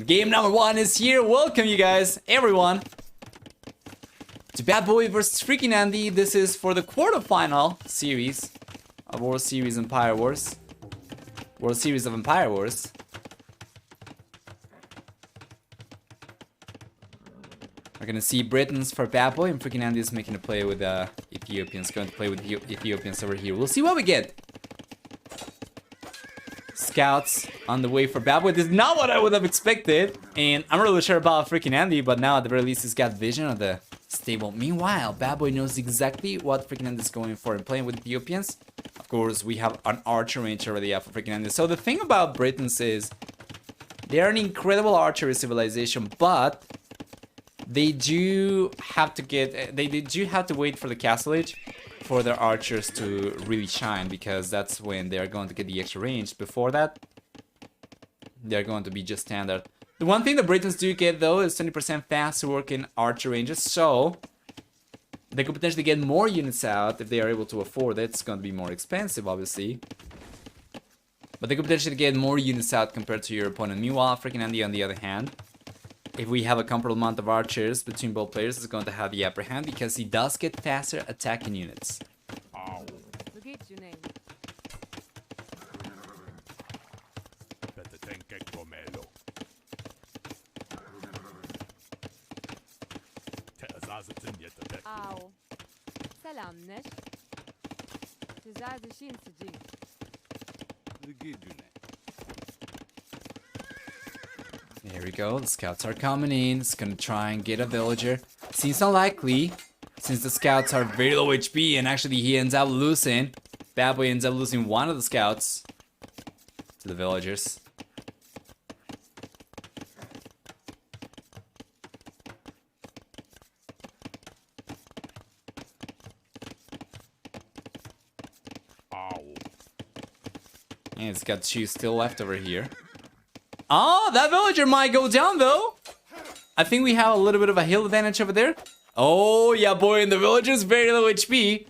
And game number 1 is here. Welcome you guys, everyone, to BadBoy versus FreakinAndy. This is for the quarterfinal series of World Series Empire Wars. World Series of Empire Wars. We're gonna see Britons for BadBoy, and FreakinAndy is making a play with Ethiopians. Going to play with Ethiopians over here. We'll see what we get. Scouts on the way for BadBoy. This is not what I would have expected, and I'm not really sure about FreakinAndy, but now at the very least he's got vision of the stable. Meanwhile, BadBoy knows exactly what FreakinAndy is going for and playing with Ethiopians. Of course, we have an archer range already out for FreakinAndy. So the thing about Britons is they are an incredible archery civilization, but they do have to get they do have to wait for the castle age for their archers to really shine, because that's when they are going to get the extra range. Before that, they're going to be just standard. The one thing the Britons do get though is 20% faster working archer ranges, so they could potentially get more units out if they are able to afford it. It's going to be more expensive, obviously, but they could potentially get more units out compared to your opponent. Meanwhile, FreakinAndy, on the other hand, if we have a comparable amount of archers between both players, is going to have the upper hand because he does get faster attacking units. Ow. There we go, the scouts are coming in. It's gonna try and get a villager. Seems unlikely, since the scouts are very low HP, and actually he ends up losing. BadBoy ends up losing one of the scouts to the villagers. And it's got 2 still left over here. Oh, that villager might go down though. I think we have a little bit of a hill advantage over there. Oh yeah, boy, and the villager's very low HP.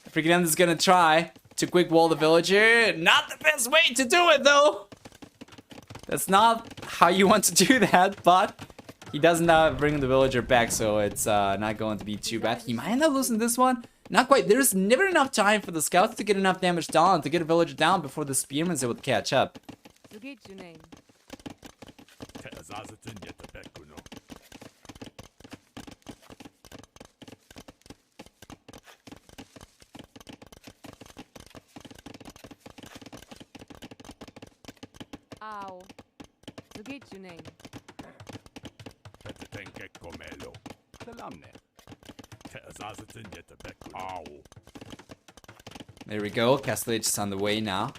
FreakinAndy is gonna try to quick wall the villager. Not the best way to do it though. That's not how you want to do that, but he doesn't bring the villager back, so it's not going to be too bad. He might end up losing this one. Not quite. There's never enough time for the scouts to get enough damage done to get a villager down before the spearmen able to catch up. There we go. Castle Age is on the way now.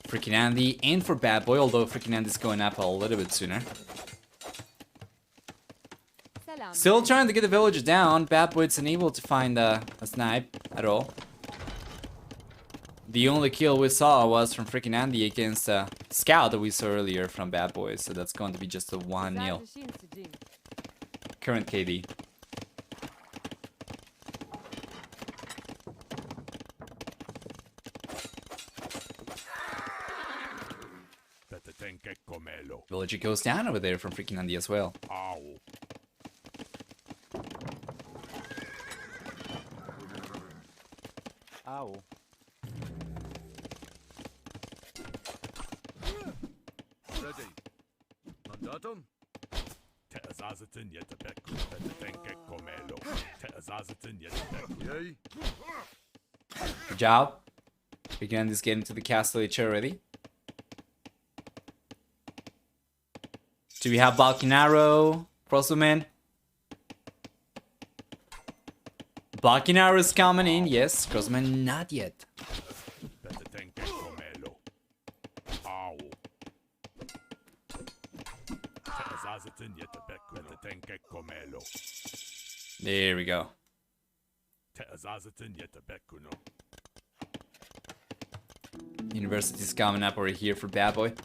FreakinAndy and for BadBoy, although FreakinAndy is going up a little bit sooner. Still trying to get the villager down. BadBoy is unable to find a snipe at all. The only kill we saw was from FreakinAndy against a scout that we saw earlier from BadBoy, so that's going to be just a 1-0. Current KD. Villager goes down over there from FreakinAndy as well. Ow. Ow. Ready. Mandatum. Good job. FreakinAndy is getting to the castle H already. Do we have Balkan Arrow? Crossbowman? Balkan Arrow is coming in, yes. Crossbowman not yet. There we go. University's coming up over here for BadBoy.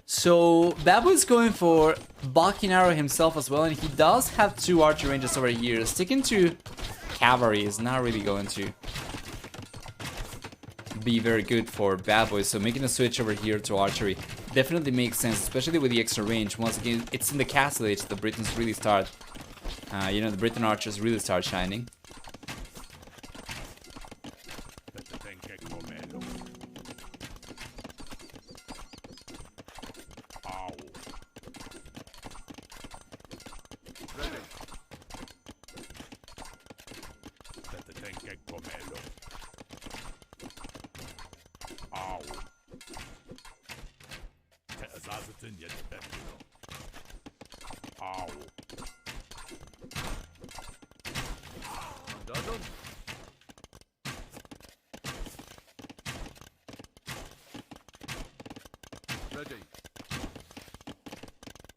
So BadBoy is going for Balkan Arrow himself as well, and he does have 2 archer ranges over here. Sticking to cavalry is not really going to be very good for BadBoy. So making a switch over here to archery definitely makes sense, especially with the extra range. Once again, it's in the castle age the Britons really start, you know, the Briton archers really start shining.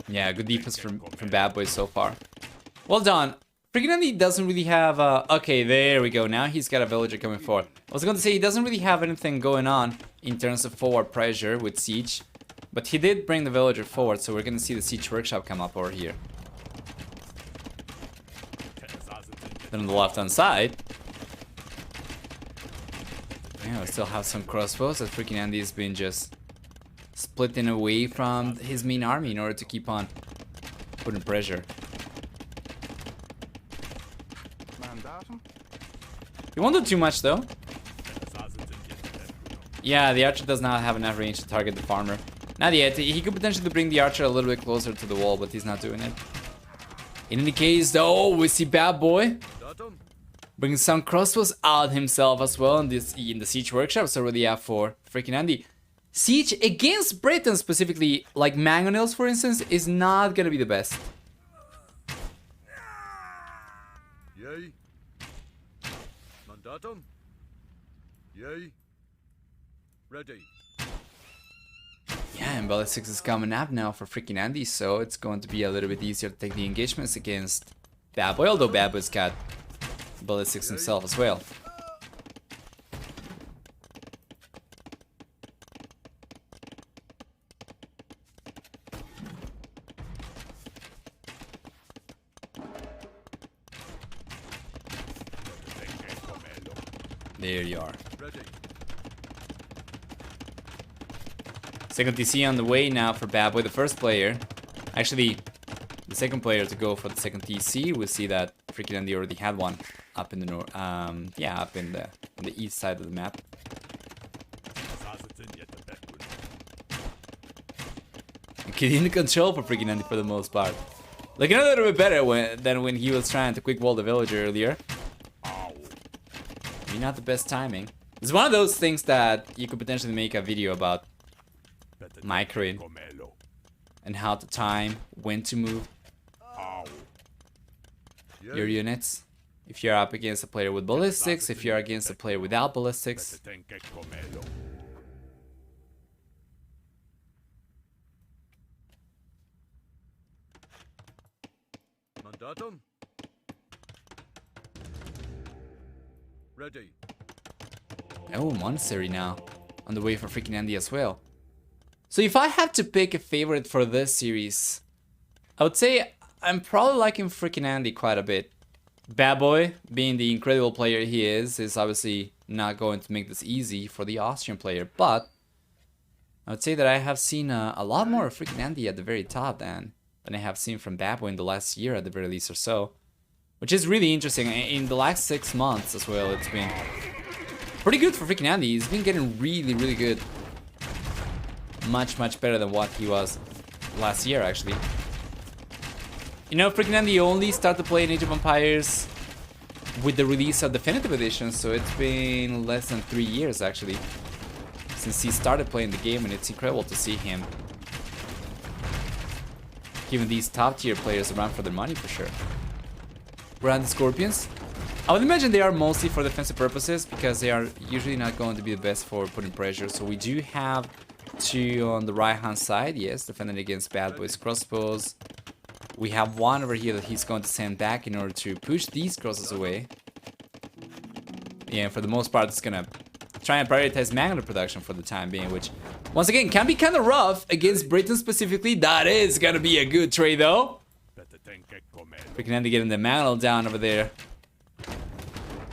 Yeah, good defense from BadBoy so far. Well done. FreakinAndy doesn't really have okay, there we go. Now he's got a villager coming forward. I was going to say he doesn't really have anything going on in terms of forward pressure with Siege. But he did bring the villager forward, so we're going to see the Siege Workshop come up over here. Then on the left-hand side, yeah, we still have some crossbows that FreakinAndy has been just splitting away from his main army in order to keep on putting pressure. He won't do too much though. Yeah, the archer does not have enough range to target the farmer. Not yet. He could potentially bring the archer a little bit closer to the wall, but he's not doing it. In any case though, we see BadBoy bringing some crossbows out himself as well in the Siege Workshop. So already have for FreakinAndy. Siege against Britain specifically, like mangonels for instance, is not gonna be the best. Yay. Mandatum. Yay. Ready. Yeah, and Ballistics is coming up now for FreakinAndy, so it's going to be a little bit easier to take the engagements against BadBoy, although BadBoy's got Ballistics himself as well. There you are. Second TC on the way now for BadBoy, the first player. Actually, the second player to go for the second TC. We see that FreakinAndy already had one up in the north. Yeah, up in the on the east side of the map. Getting the control for FreakinAndy for the most part. Looking a little bit better than when he was trying to quick wall the villager earlier. Maybe not the best timing. It's one of those things that you could potentially make a video about microing and how to time when to move your units. If you're up against a player with ballistics, if you're against a player without ballistics. Mandatum. Ready. Oh, monastery now on the way for FreakinAndy as well. So if I have to pick a favorite for this series, I would say I'm probably liking FreakinAndy quite a bit. BadBoy, being the incredible player he is obviously not going to make this easy for the Austrian player, but I would say that I have seen a lot more of FreakinAndy at the very top than I have seen from BadBoy in the last year at the very least or so. Which is really interesting. In the last 6 months as well, it's been pretty good for FreakinAndy. He's been getting really, really good. Much, much better than what he was last year, actually. You know, FreakinAndy only started playing Age of Empires with the release of Definitive Edition, so it's been less than 3 years, actually, since he started playing the game, and it's incredible to see him giving these top-tier players a run for their money, for sure. We're on the Scorpions. I would imagine they are mostly for defensive purposes because they are usually not going to be the best for putting pressure. So we do have two on the right-hand side, yes, defending against BadBoy's crossbows. We have one over here that he's going to send back in order to push these crosses away. Yeah, for the most part, it's gonna try and prioritize magnet production for the time being, which, once again, can be kind of rough against Britain specifically. That is gonna be a good trade, though. FreakinAndy getting the mantle down over there.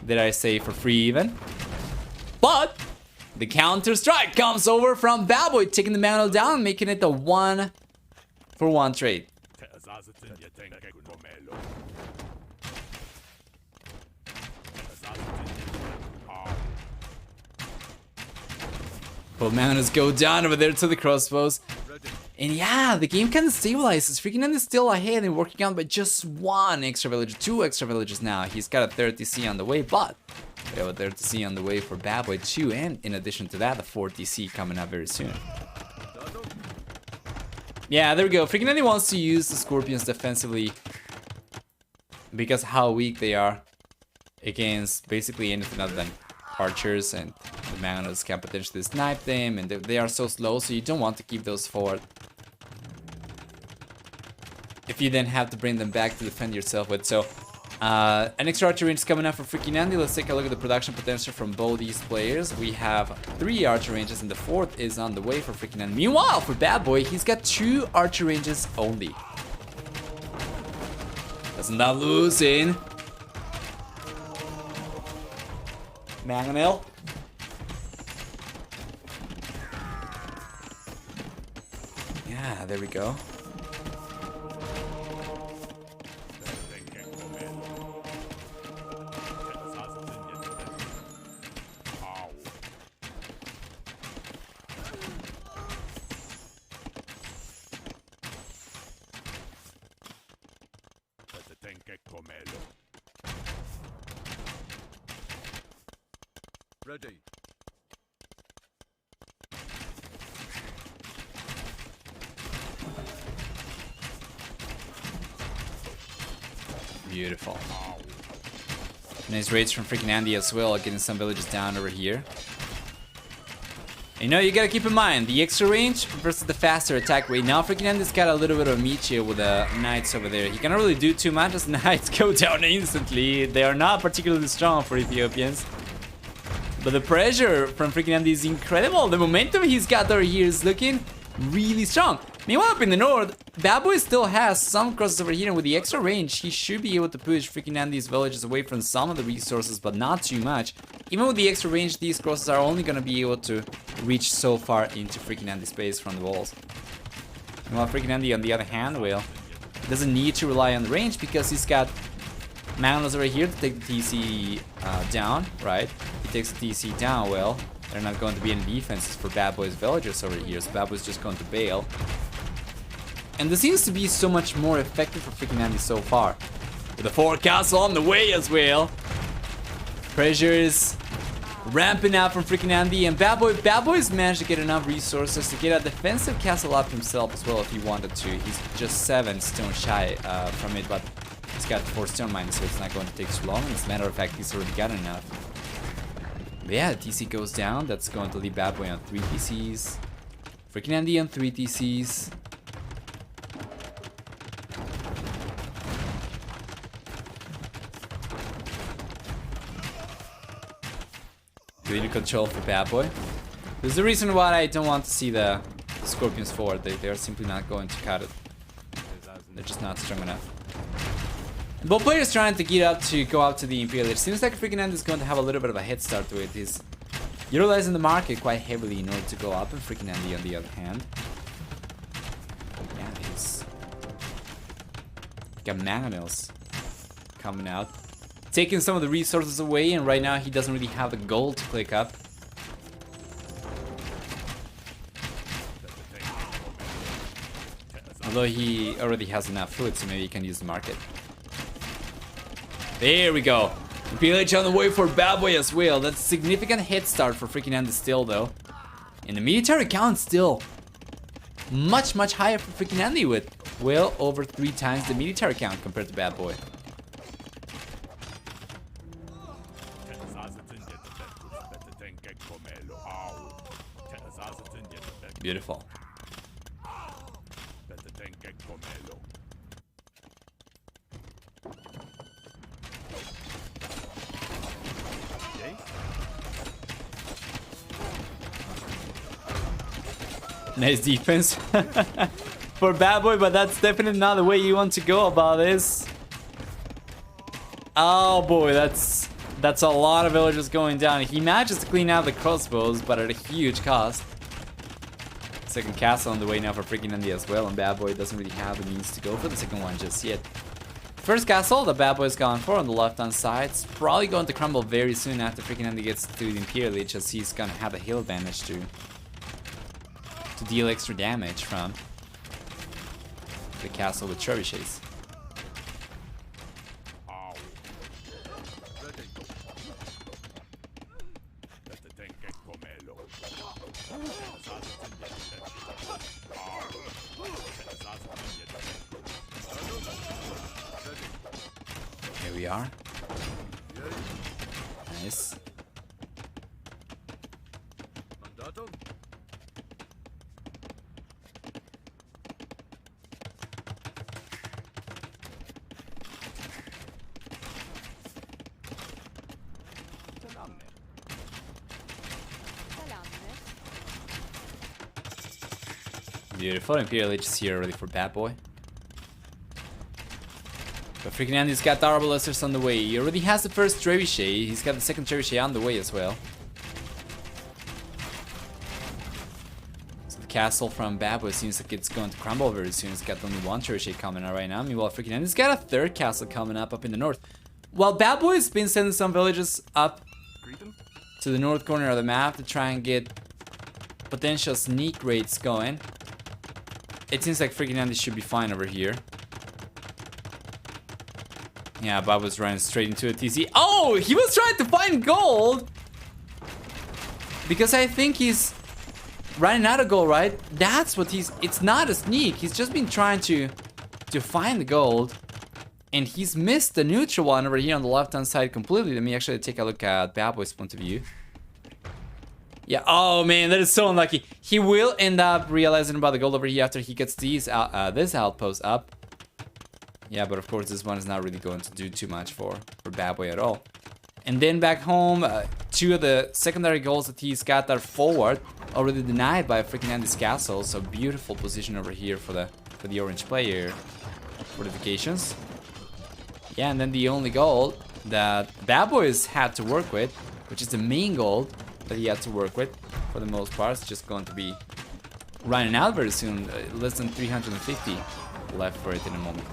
Did I say for free even? But The counter strike comes over from BadBoy, taking the Manuel down, making it the 1-for-1 trade. Both Manuels go down over there to the crossbows. And yeah, the game kind of stabilizes. FreakinAndy is still ahead and working out by just 1 extra villager, 2 extra villagers now. He's got a 30C on the way, but we have a 30C on the way for BadBoy too. And in addition to that, a 40C coming up very soon. Yeah, there we go. FreakinAndy wants to use the Scorpions defensively because how weak they are against basically anything other than archers, and the Magnus can potentially snipe them, and they are so slow, so you don't want to keep those forward. If you then have to bring them back to defend yourself with. So, an extra archer range is coming up for FreakinAndy. Let's take a look at the production potential from both these players. We have 3 archer ranges, and the 4th is on the way for FreakinAndy. Meanwhile, for BadBoy, he's got 2 archer ranges only. Does not losing. Mangonel. Yeah, there we go. Ready. Beautiful. Nice raids from FreakinAndy as well, getting some villages down over here. You know, you gotta keep in mind, the extra range versus the faster attack rate. Now FreakinAndy's got a little bit of a meat here with the Knights over there. He cannot really do too much as Knights go down instantly. They are not particularly strong for Ethiopians. But the pressure from FreakinAndy is incredible. The momentum he's got over here is looking really strong. Meanwhile, up in the north, BadBoy still has some crosses over here, and with the extra range, he should be able to push FreakinAndy's villages away from some of the resources, but not too much. Even with the extra range, these crosses are only going to be able to reach so far into FreakinAndy's space from the walls. Meanwhile, FreakinAndy, on the other hand, well, doesn't need to rely on the range because he's got Magnus over here to take the TC down, right? He takes the TC down, well, there are not going to be any defenses for BadBoy's villagers over here, so BadBoy's just going to bail. And this seems to be so much more effective for FreakinAndy so far. With the 4 castle on the way as well. Pressure is ramping up from FreakinAndy, and BadBoy's managed to get enough resources to get a defensive castle up himself as well if he wanted to. He's just 7 stone shy from it, but he's got 4 stone mines, so it's not going to take too long. As a matter of fact, he's already got enough. But yeah, the TC goes down. That's going to leave BadBoy on 3 TCs. FreakinAndy on 3 TCs. Good control for BadBoy. There's a reason why I don't want to see the Scorpions forward. They are simply not going to cut it. They're just not strong enough. And both players trying to get up to go up to the Imperial. It seems like FreakinAndy is going to have a little bit of a head start to it. He's utilizing the market quite heavily in order to go up, and FreakinAndy on the other hand. Yeah, he's got mangonels coming out, taking some of the resources away, and right now he doesn't really have the gold to click up. Although he already has enough food, so maybe he can use the market. There we go. PLH on the way for BadBoy as well. That's a significant head start for FreakinAndy still, though. And the military count still much higher for FreakinAndy with well over 3 times the military count compared to BadBoy. Beautiful. Nice defense for BadBoy, but that's definitely not the way you want to go about this. Oh boy, that's That's a lot of villagers going down. He manages to clean out the crossbows, but at a huge cost. Second castle on the way now for FreakinAndy as well, and BadBoy doesn't really have the means to go for the second one just yet. First castle that BadBoy's gone for on the left-hand side. It's probably going to crumble very soon after FreakinAndy gets to the Imperial Lich, as he's gonna have a hill advantage to deal extra damage from the castle with trebuchets. Here we are. Nice. Mandatum. Beautiful. Imperial Lich is here ready for BadBoy. But FreakinAndy's got the RBWL on the way. He already has the first trebuchet. He's got the second trebuchet on the way as well. So the castle from BadBoy seems like it's going to crumble very soon. It's got only one trebuchet coming out right now. Meanwhile, FreakinAndy's got a third castle coming up in the north. While BadBoy's been sending some villages up to the north corner of the map to try and get potential sneak raids going, it seems like FreakinAndy should be fine over here. Yeah, Bob was running straight into a TC. Oh, he was trying to find gold! Because I think he's running out of gold, right? That's what it's not a sneak. He's just been trying to find the gold. And he's missed the neutral one over here on the left-hand side completely. Let me actually take a look at BadBoy's point of view. Yeah, oh man, that is so unlucky. He will end up realizing about the gold over here after he gets these this outpost up. Yeah, but of course this one is not really going to do too much for BadBoy at all. And then back home, two of the secondary goals that he's got are forward, already denied by FreakinAndy's castle. So beautiful position over here for the orange player. Fortifications. Yeah, and then the only goal that BadBoy's had to work with, which is the main goal that he had to work with for the most part, is just going to be running out very soon. Less than 350 left for it in a moment.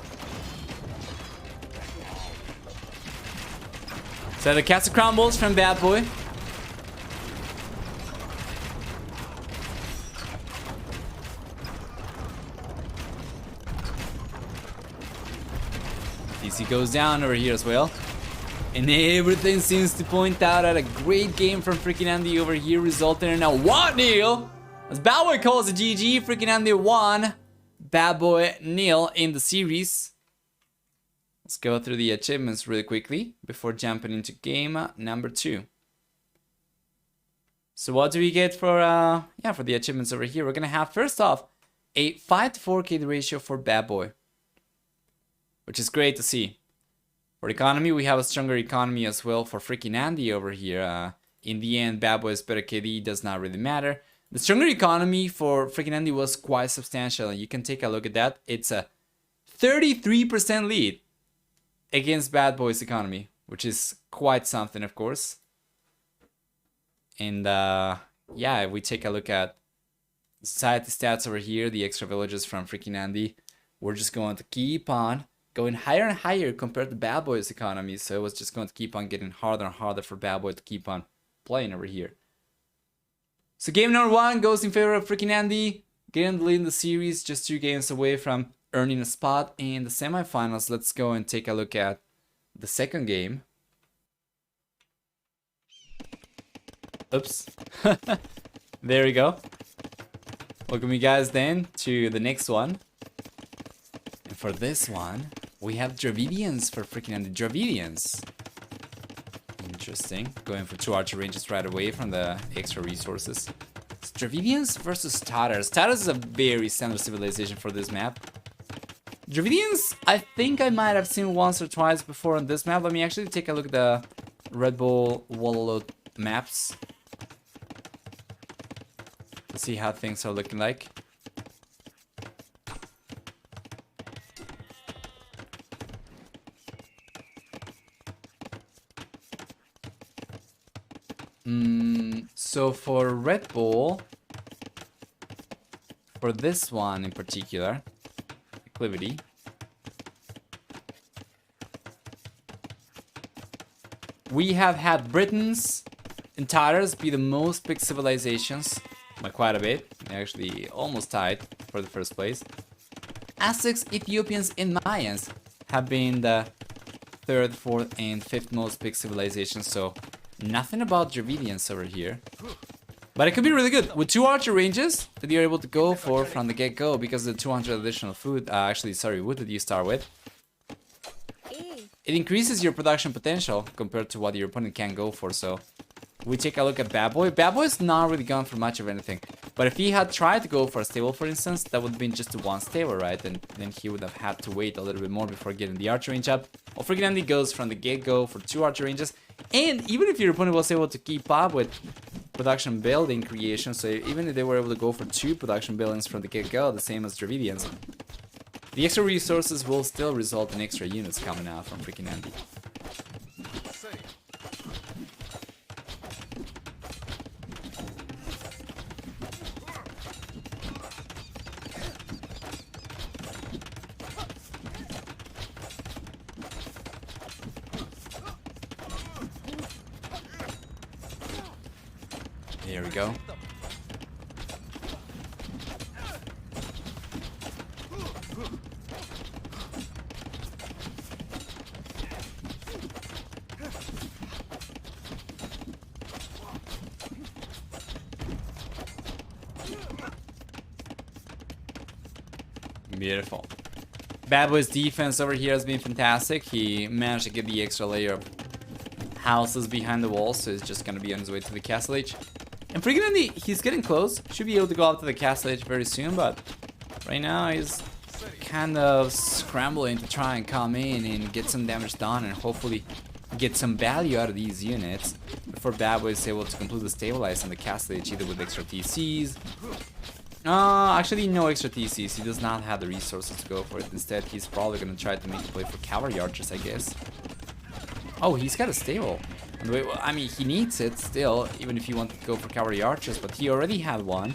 So the castle crumbles from BadBoy. DC goes down over here as well. And everything seems to point out at a great game from FreakinAndy over here, resulting in a 1-0. As BadBoy calls a GG, FreakinAndy 1, BadBoy 0 in the series. Let's go through the achievements really quickly before jumping into game number 2. So what do we get for for the achievements over here? We're gonna have first off a 5-to-4 KD ratio for BadBoy, which is great to see. For economy, we have a stronger economy as well for FreakinAndy over here. In the end, BadBoy's better KD does not really matter. The stronger economy for FreakinAndy was quite substantial. You can take a look at that. It's a 33% lead against BadBoy's economy, which is quite something, of course. And yeah, if we take a look at society stats over here, the extra villages from FreakinAndy, we're just going to keep on going higher and higher compared to BadBoy's economy. So it was just going to keep on getting harder and harder for BadBoy to keep on playing over here. So game number 1 goes in favor of FreakinAndy, getting the lead in the series, just 2 games away from earning a spot in the semifinals. Let's go and take a look at the second game. Oops. There we go. Welcome you guys then to the next one. And for this one, we have Dravidians for FreakinAndy. Dravidians. Interesting. Going for 2 archer ranges right away from the extra resources. It's Dravidians versus Tatars. Tatars is a very standard civilization for this map. Dravidians, I think I might have seen once or twice before on this map. Let me actually take a look at the Red Bull Wallow maps. Let's see how things are looking like. So for Red Bull, for this one in particular, acclivity, we have had Britons and Tatars be the most picked civilizations by quite a bit. They're actually almost tied for the first place. Aztecs, Ethiopians, and Mayans have been the third, fourth, and fifth most picked civilizations. So nothing about Dravidians over here. But it could be really good. With 2 archer ranges that you're able to go for from the get-go because of the 200 additional food, wood that you start with. It increases your production potential compared to what your opponent can go for, so we take a look at BadBoy. BadBoy's not really gone for much of anything. But if he had tried to go for a stable, for instance, that would have been just the one stable, right? And then he would have had to wait a little bit more before getting the archer range up. Well, FreakinAndy goes from the get-go for 2 archer ranges. And even if your opponent was able to keep up with production building creation, so even if they were able to go for 2 production buildings from the get-go, the same as Dravidians, the extra resources will still result in extra units coming out from FreakinAndy. Here we go. Beautiful. BadBoy's defense over here has been fantastic. He managed to get the extra layer of houses behind the wall, so he's just gonna be on his way to the castle age. And FreakinAndy, he's getting close. Should be able to go up to the castle age very soon, but right now he's kind of scrambling to try and come in and get some damage done and hopefully get some value out of these units before BadBoy is able to completely stabilize on the castle age, either with extra TCs. Actually no extra TCs. He does not have the resources to go for it. Instead, he's probably gonna try to make a play for cavalry archers, I guess. Oh, he's got a stable. I mean, he needs it still, even if you want to go for cavalry archers, but he already had one.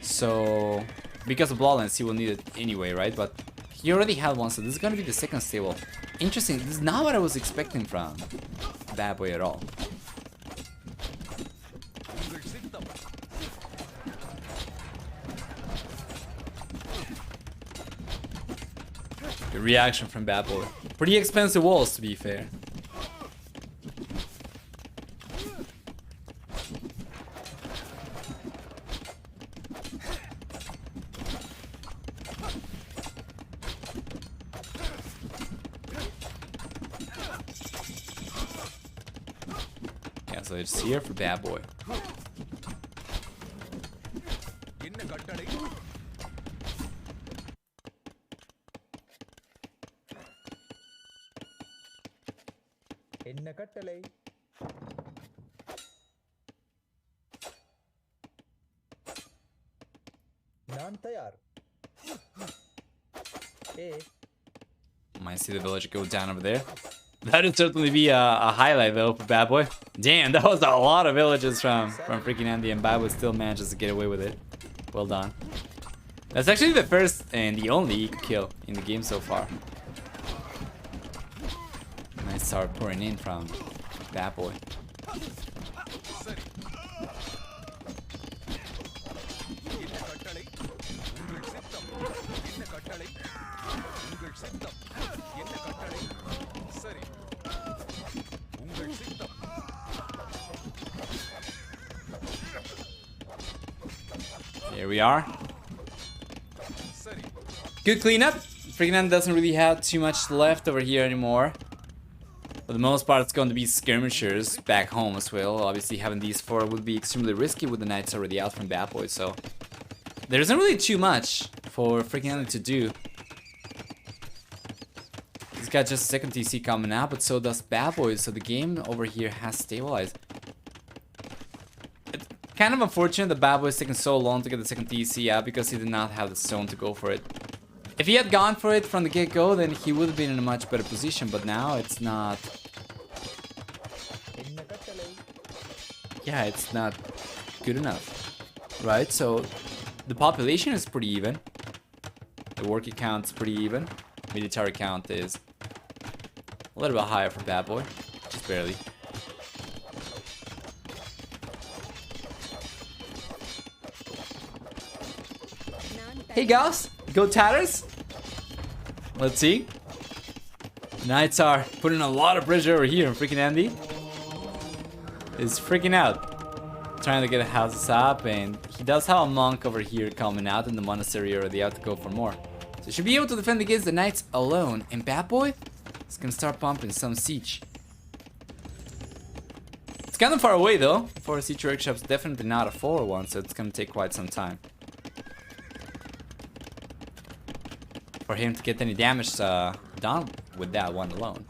So, because of bloodlines, he will need it anyway, right? But he already had one, so this is gonna be the second stable. Interesting. This is not what I was expecting from BadBoy at all. Good reaction from BadBoy. Pretty expensive walls, to be fair. Yeah, so it's here for BadBoy. என்ன கட்டளை நான் தயார் Might see the village go down over there. That would certainly be a highlight though for BadBoy. Damn, that was a lot of villages from FreakinAndy, and BadBoy still manages to get away with it. Well done. That's actually the first and the only kill in the game so far. Nice start pouring in from BadBoy. Here we are. Good cleanup. FreakinAndy doesn't really have too much left over here anymore. For the most part, it's going to be skirmishers back home as well. Obviously, having these 4 would be extremely risky with the knights already out from BadBoy, so there isn't really too much for FreakinAndy to do. He's got just a second TC coming out, but so does BadBoy, so the game over here has stabilized. It's kind of unfortunate that BadBoy is taking so long to get the second TC out because he did not have the zone to go for it. If he had gone for it from the get-go, then he would have been in a much better position, but now it's not. yeah, it's not good enough, right? So the population is pretty even. The worker count's pretty even. Military count is a little bit higher for BadBoy, just barely. Hey guys, go Tatters! Let's see. Knights are putting a lot of pressure over here, and FreakinAndy is freaking out, trying to get houses up, and he does have a monk over here coming out in the monastery area. They have to go for more, so should be able to defend against the knights alone. And BadBoy is gonna start pumping some siege. It's kind of far away though. For a siege workshop's definitely not a forward one, so it's gonna take quite some time for him to get any damage done with that one alone.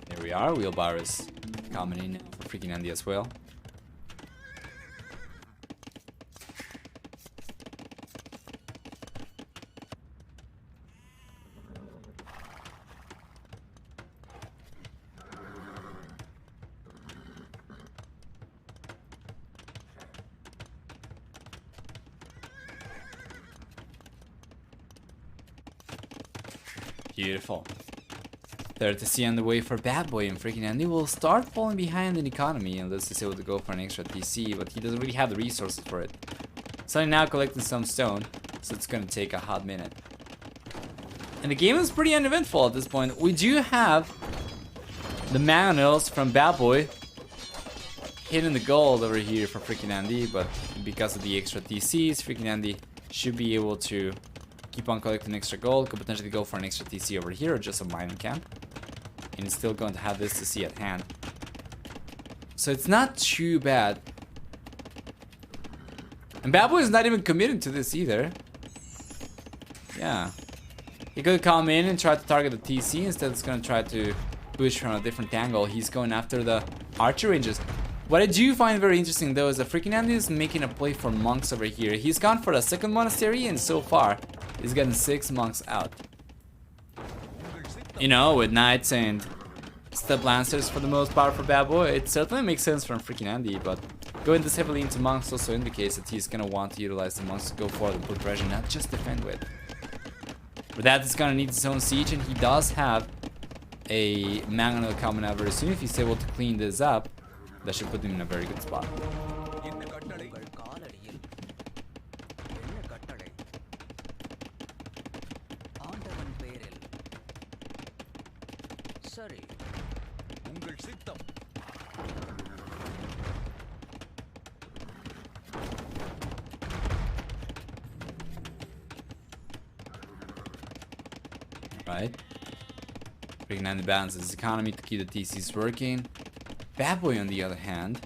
Here we are, wheelbarrows coming in for FreakinAndy as well. Beautiful. 30C on the way for BadBoy, and FreakinAndy will start falling behind in economy unless he's able to go for an extra TC, but he doesn't really have the resources for it. So now collecting some stone, so it's gonna take a hot minute. And the game is pretty uneventful at this point. We do have the manuals from BadBoy hitting the gold over here for FreakinAndy, but because of the extra TCs, FreakinAndy should be able to keep on collecting extra gold, could potentially go for an extra TC over here or just a mining camp. And he's still going to have this TC at hand. So it's not too bad. And BadBoy is not even committed to this either. Yeah. He could come in and try to target the TC. Instead, it's going to try to push from a different angle. He's going after the archer ranges. What I do find very interesting though is that FreakinAndy is making a play for monks over here. He's gone for the second monastery, and so far he's gotten 6 monks out. You know, with knights and step lancers for the most part for BadBoy, it certainly makes sense from FreakinAndy, but going this heavily into monks also indicates that he's gonna want to utilize the monks to go forward and put pressure, not just defend with. For that, he's gonna need his own siege, and he does have a mangonel coming out very soon. If he's able to clean this up, that should put him in a very good spot. Right? FreakinAndy balances his economy to keep the TCs working. BadBoy, on the other hand,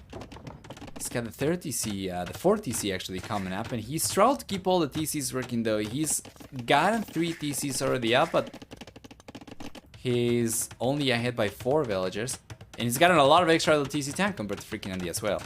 he's got the 30C, the 4TC actually coming up, and he's struggled to keep all the TCs working though. He's gotten 3 TCs already up, but he's only ahead by 4 villagers, and he's gotten a lot of extra TC time compared to FreakinAndy as well.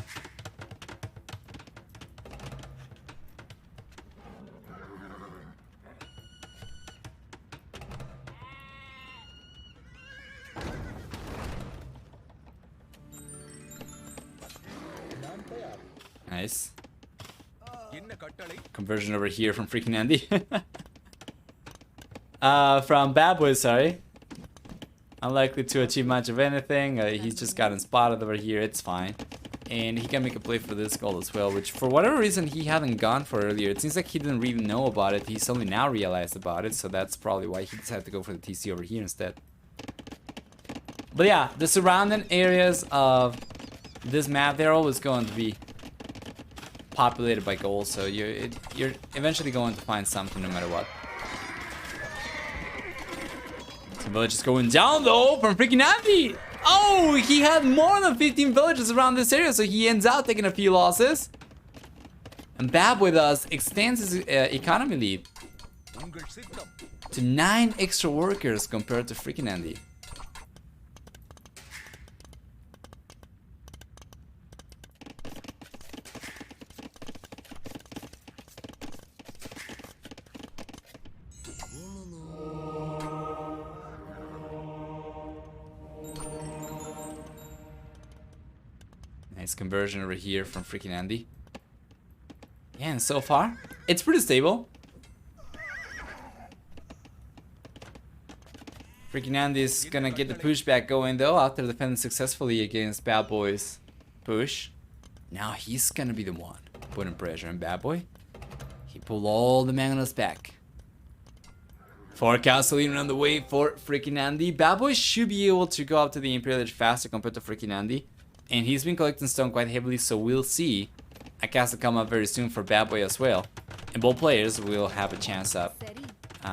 Nice. Conversion over here from FreakinAndy. From BadBoy, sorry. Unlikely to achieve much of anything. He's just gotten spotted over here. It's fine. And he can make a play for this goal as well, which for whatever reason he hadn't gone for earlier. It seems like he didn't really know about it. He's only now realized about it, so that's probably why he decided to go for the TC over here instead. But yeah, the surrounding areas of this map, they're always going to be populated by gold, so you're eventually going to find something no matter what. Some villages going down though from FreakinAndy. Oh, he had more than 15 villages around this area, so he ends out taking a few losses. And BadBoy thus extends his economy lead உங்கள் சித்தம். to 9 extra workers compared to FreakinAndy. Nice conversion over here from FreakinAndy. Yeah, and so far, it's pretty stable. FreakinAndy is gonna get the pushback going though after defending successfully against BadBoy's push. Now he's gonna be the one putting pressure on BadBoy. He pulled all the magnets back. 4 castle even on the way for FreakinAndy. BadBoy should be able to go up to the Imperial Edge faster compared to FreakinAndy. And he's been collecting stone quite heavily, so we'll see a castle come up very soon for BadBoy as well. And both players will have a chance of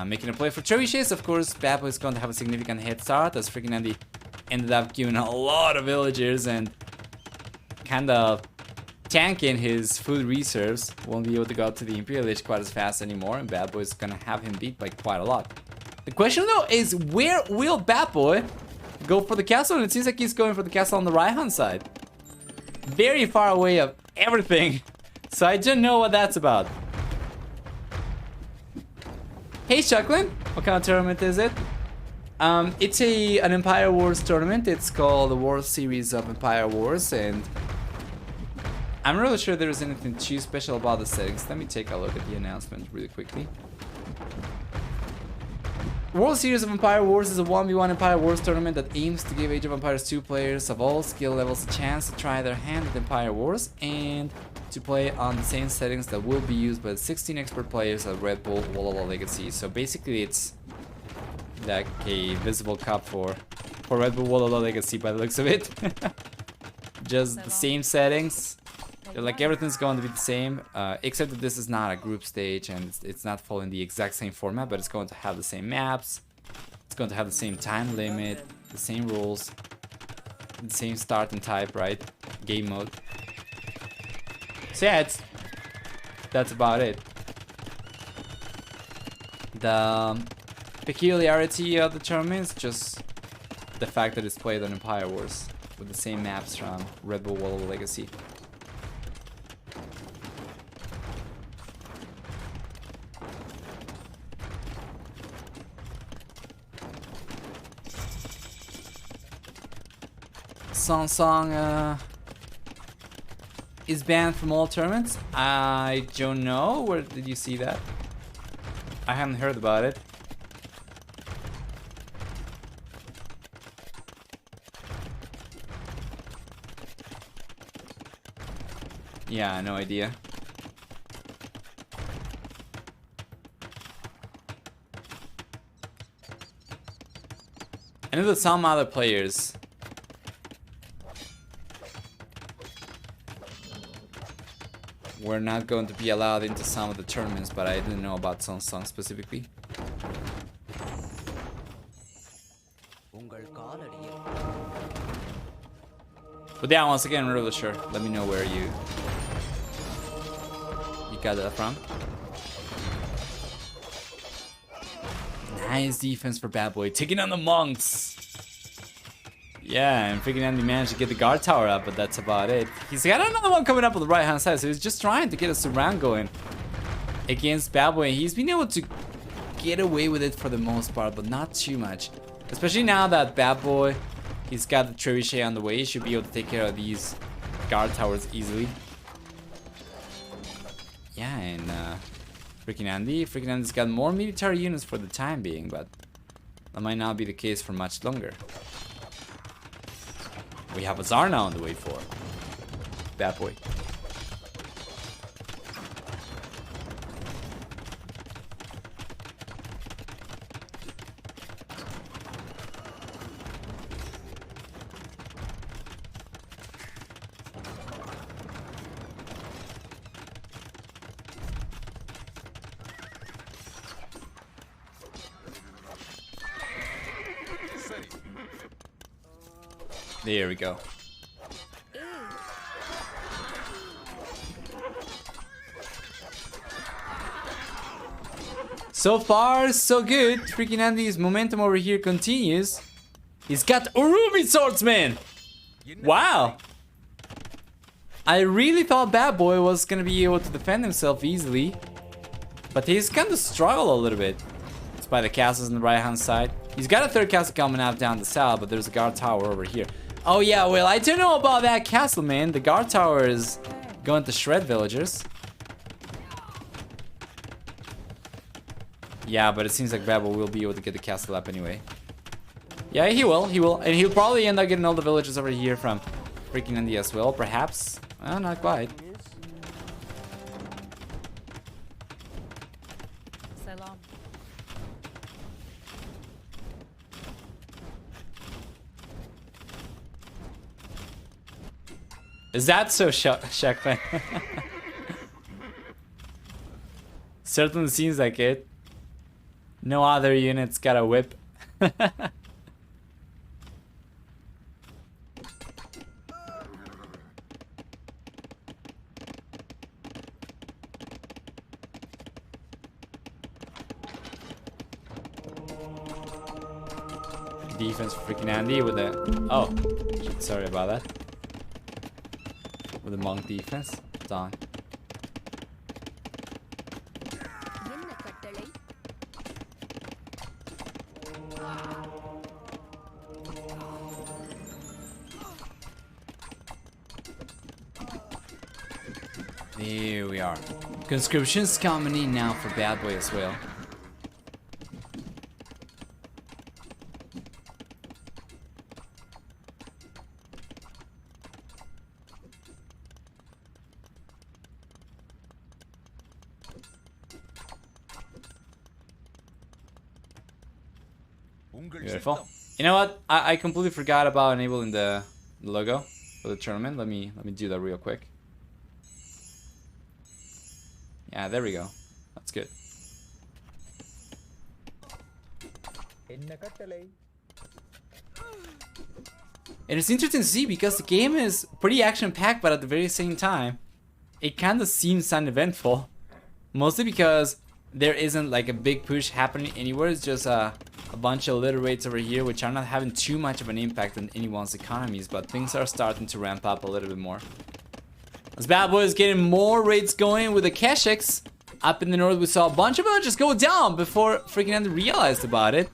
making a play for trebuchets. Of course, BadBoy is going to have a significant head start as FreakinAndy ended up giving a lot of villagers and kind of tanking his food reserves. Won't be able to go up to the Imperial Edge quite as fast anymore, and BadBoy is going to have him beat by quite a lot. The question though is, where will BadBoy go for the castle? And it seems like he's going for the castle on the right hand side. Very far away of everything. So I don't know what that's about. Hey Chucklin, what kind of tournament is it? It's an Empire Wars tournament. It's called the World Series of Empire Wars, and I'm not really sure there's anything too special about the settings. Let me take a look at the announcement really quickly. World Series of Empire Wars is a 1v1 Empire Wars tournament that aims to give Age of Empires 2 players of all skill levels a chance to try their hand at Empire Wars and to play on the same settings that will be used by the 16 expert players of Red Bull WSEW Legacy. So basically it's like a visible cup for Red Bull WSEW Legacy by the looks of it. Just the same settings. Like everything's going to be the same, except that this is not a group stage and it's not following the exact same format, but it's going to have the same maps, it's going to have the same time limit, the same rules, the same start and type, right? Game mode. So yeah, that's about it. The peculiarity of the tournament is just the fact that it's played on Empire Wars with the same maps from Red Bull WSEW Legacy. Song is banned from all tournaments. I don't know. Where did you see that? I haven't heard about it. Yeah, no idea. I know that some other players were not going to be allowed into some of the tournaments, but I didn't know about Song specifically. But yeah, once again, I'm really sure. Let me know where you got that from. Nice defense for BadBoy, taking on the monks. Yeah, and FreakinAndy managed to get the guard tower up, but that's about it. He's got another one coming up on the right hand side, so he's just trying to get a surround going against BadBoy. He's been able to get away with it for the most part, but not too much. Especially now that BadBoy, he's got the trebuchet on the way. He should be able to take care of these guard towers easily. Yeah, and FreakinAndy's got more military units for the time being, but that might not be the case for much longer. We have a Zarna on the way for BadBoy. There we go. So far, so good. FreakinAndy's momentum over here continues. He's got Urumi Swordsman! Wow! I really thought BadBoy was gonna be able to defend himself easily. But he's kind of struggled a little bit. It's by the castles on the right hand side. He's got a third castle coming out down the south, but there's a guard tower over here. Oh yeah, well, I don't know about that castle, man. The guard tower is going to shred villagers. Yeah, but it seems like BadBoy will be able to get the castle up anyway. Yeah, he will. And he'll probably end up getting all the villagers over here from FreakinAndy as well, perhaps. Well, not quite. Salam. Is that so, Shakman? Certainly seems like it. No other units got a whip. Defense for FreakinAndy with the... Oh, shit, sorry about that. With the monk defense. It's on. Here we are. Conscription's coming in now for BadBoy as well. Beautiful. You know what? I completely forgot about enabling the logo for the tournament. Let me do that real quick. Yeah, there we go. That's good. என்ன கட்டளை And it's interesting to see because the game is pretty action-packed, but at the very same time, it kind of seems uneventful. Mostly because there isn't like a big push happening anywhere. It's just a bunch of little raids over here, which are not having too much of an impact on anyone's economies, but things are starting to ramp up a little bit more. As BadBoy is getting more raids going with the Keshiks. Up in the north, we saw a bunch of villagers go down before FreakinAndy realized about it.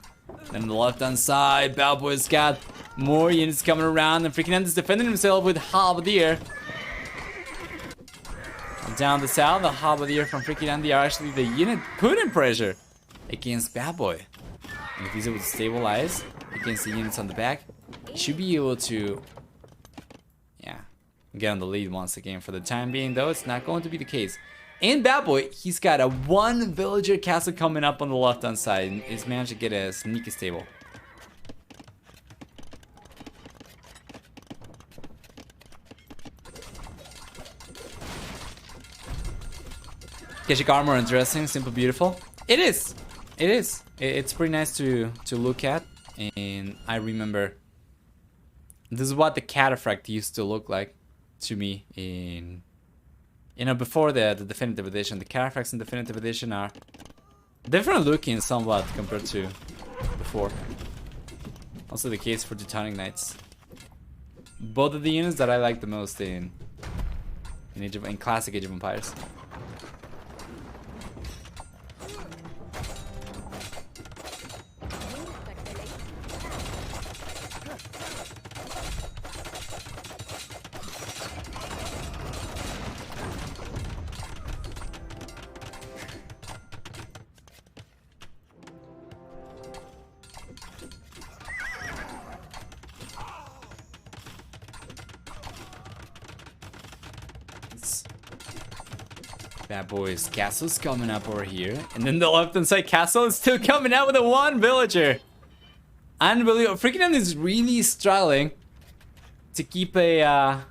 Then on the left-hand side, BadBoy's got more units coming around, and FreakinAndy's defending himself with Halberdier. Down the south, the Halberdier from FreakinAndy are actually the unit putting pressure against BadBoy. And if he's able to stabilize against the units on the back, he should be able to, yeah, get on the lead once again. For the time being, though, it's not going to be the case. In BadBoy, he's got a one villager castle coming up on the left-hand side, and he's managed to get a sneaky stable. Keshik armor, interesting, simple, beautiful. It is. It is. It's pretty nice to look at, and I remember this is what the Cataphract used to look like to me in, you know, before the definitive edition. The Cataphracts in definitive edition are different looking somewhat compared to before. Also the case for Teutonic Knights. Both of the units that I like the most in classic Age of Empires. BadBoy's castle's coming up over here, and then the left-hand side castle is still coming out with a one villager. Unbelievable. FreakinAndy is really struggling to keep a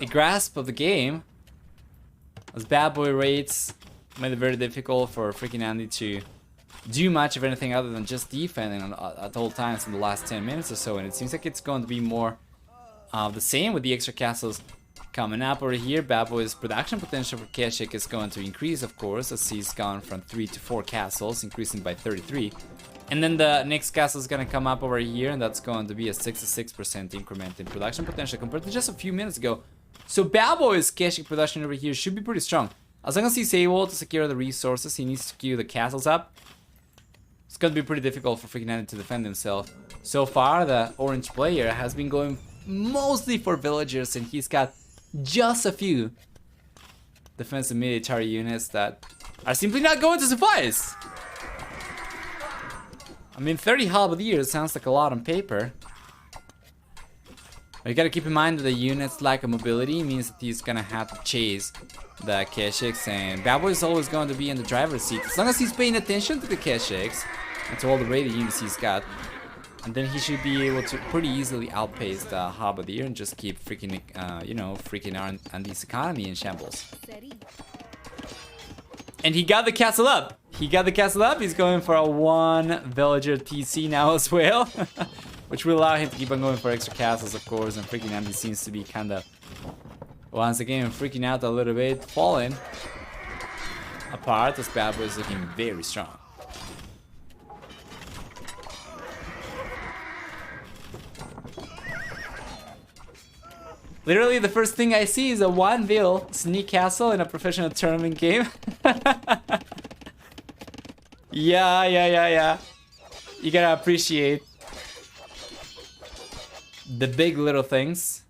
grasp of the game, as BadBoy raids made it very difficult for FreakinAndy to do much of anything other than just defending at all times in the last 10 minutes or so, and it seems like it's going to be more of the same with the extra castles Coming up over here, BadBoy's production potential for Keshik is going to increase, of course, as he's gone from 3 to 4 castles, increasing by 33. And then the next castle is going to come up over here, and that's going to be a 66% increment in production potential compared to just a few minutes ago. So BadBoy's Keshik production over here should be pretty strong. As long as he's able to secure the resources, he needs to queue the castles up. It's going to be pretty difficult for FreakinAndy to defend himself. So far, the orange player has been going mostly for villagers, and he's got just a few defensive military units that are simply not going to suffice. I mean, 30 halberdiers sounds like a lot on paper. But you gotta keep in mind that the units lack of mobility, means that he's gonna have to chase the Keshiks, and BadBoy is always going to be in the driver's seat. As long as he's paying attention to the Keshiks and to all the raided units he's got, and then he should be able to pretty easily outpace the halberdier and just keep freaking, FreakinAndy's economy in shambles. And he got the castle up. He got the castle up. He's going for a 1 villager TC now as well, which will allow him to keep on going for extra castles, of course. And FreakinAndy seems to be kind of, once again, freaking out a little bit, falling apart as BadBoy is looking very strong. Literally, the first thing I see is a 1-vil sneak castle in a professional tournament game. Yeah. You gotta appreciate the big little things.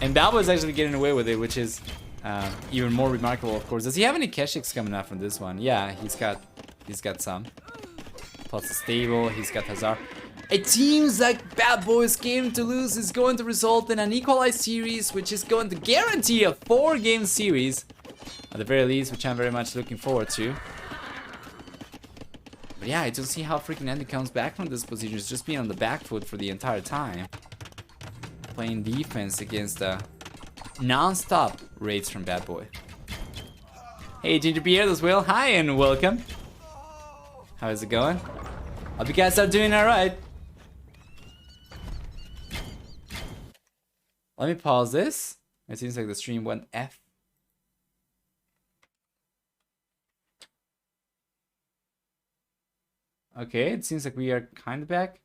And BadBoy is actually getting away with it, which is even more remarkable, of course. Does he have any Keshiks coming out from this one? Yeah, he's got some. Plus the stable, he's got Hazard. It seems like BadBoy's game to lose is going to result in an equalized series, which is going to guarantee a 4-game series, at the very least, which I'm very much looking forward to. But yeah, I don't see how FreakinAndy comes back from this position. It's just being on the back foot for the entire time, playing defense against the non-stop raids from BadBoy. Hey, Ginger Beard as well. Hi and welcome. How is it going? Hope you guys are doing alright. Let me pause this. It seems like the stream went F. Okay, it seems like we are kind of back.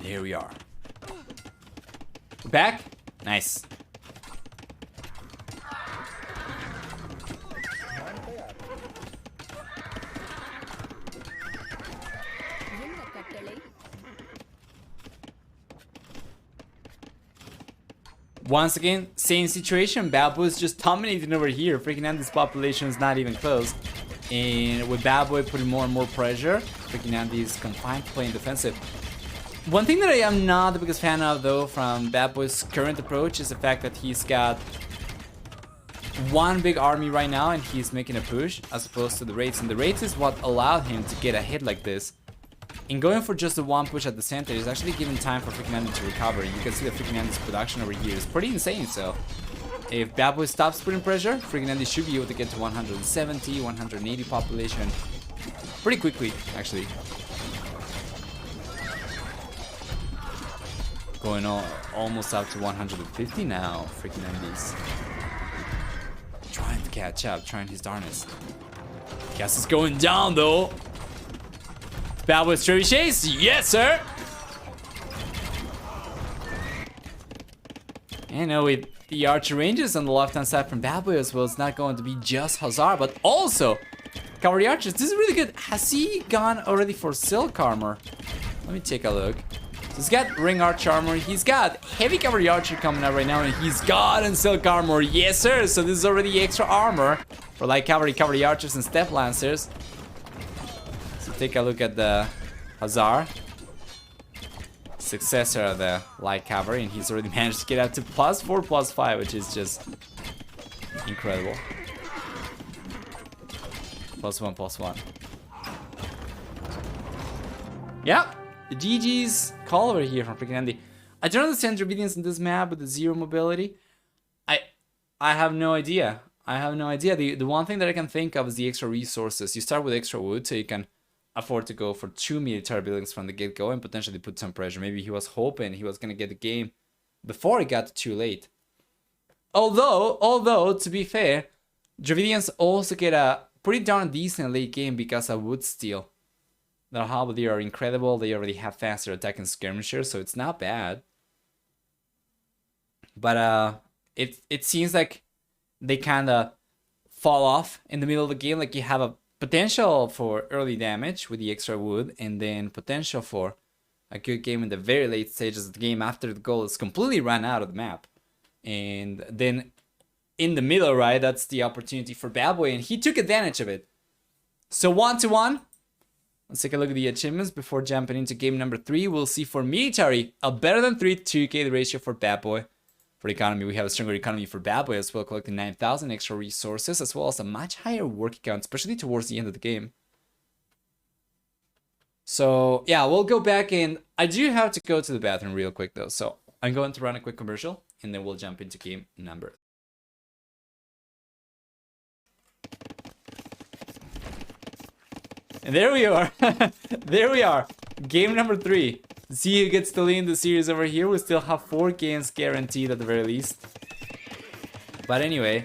Here we are. We're back? Nice. Once again, same situation. BadBoy is just dominating over here. FreakinAndy's population is not even close. And with BadBoy putting more and more pressure, FreakinAndy is confined to playing defensive. One thing that I am not the biggest fan of, though, from BadBoy's current approach is the fact that he's got one big army right now and he's making a push as opposed to the raids. And the raids is what allowed him to get a hit like this. And going for just the one push at the center is actually giving time for FreakinAndy to recover. You can see that FreakinAndy's production over here is pretty insane, so if BadBoy stops putting pressure, FreakinAndy should be able to get to 170, 180 population pretty quickly, actually. Going almost up to 150 now, FreakinAndy's trying to catch up, trying his darnest. Gas is going down though. BadBoy's trebuchets, yes sir. And now with the archer ranges on the left hand side from BadBoy as well, it's not going to be just Hazard, but also cavalry archers. This is really good. Has he gone already for silk armor? Let me take a look. So he's got ring arch armor, he's got heavy cavalry archer coming out right now, and he's got silk armor, yes sir! So this is already extra armor for like cavalry archers and step lancers. So take a look at the Hazard, successor of the light cavalry, and he's already managed to get up to +4, +5, which is just Incredible. +1, +1. Yeah, GG's call over here from FreakinAndy. I don't understand obedience in this map with the 0 mobility. I have no idea. I have no idea. The one thing that I can think of is the extra resources. You start with extra wood, so you can afford to go for 2 military buildings from the get-go and potentially put some pressure. Maybe he was hoping he was gonna get the game before it got too late. Although to be fair, Dravidians also get a pretty darn decent late game because of wood steel. Their Halberd are incredible. They already have faster attack and skirmishers, so it's not bad. But it seems like they kind of fall off in the middle of the game. Like you have a potential for early damage with the extra wood, and then potential for a good game in the very late stages of the game after the goal is completely run out of the map. And then in the middle, right, that's the opportunity for BadBoy, and he took advantage of it. So 1-1. Let's take a look at the achievements before jumping into game number 3. We'll see for military, a better than 3-2k the ratio for BadBoy. For economy, we have a stronger economy for BadBoy as well, collecting 9,000 extra resources, as well as a much higher work count, especially towards the end of the game. So yeah, we'll go back in. I do have to go to the bathroom real quick though, so I'm going to run a quick commercial, and then we'll jump into game number. And there we are. There we are. Game number 3. See who gets to lead the series over here. We still have 4 games guaranteed at the very least. But anyway,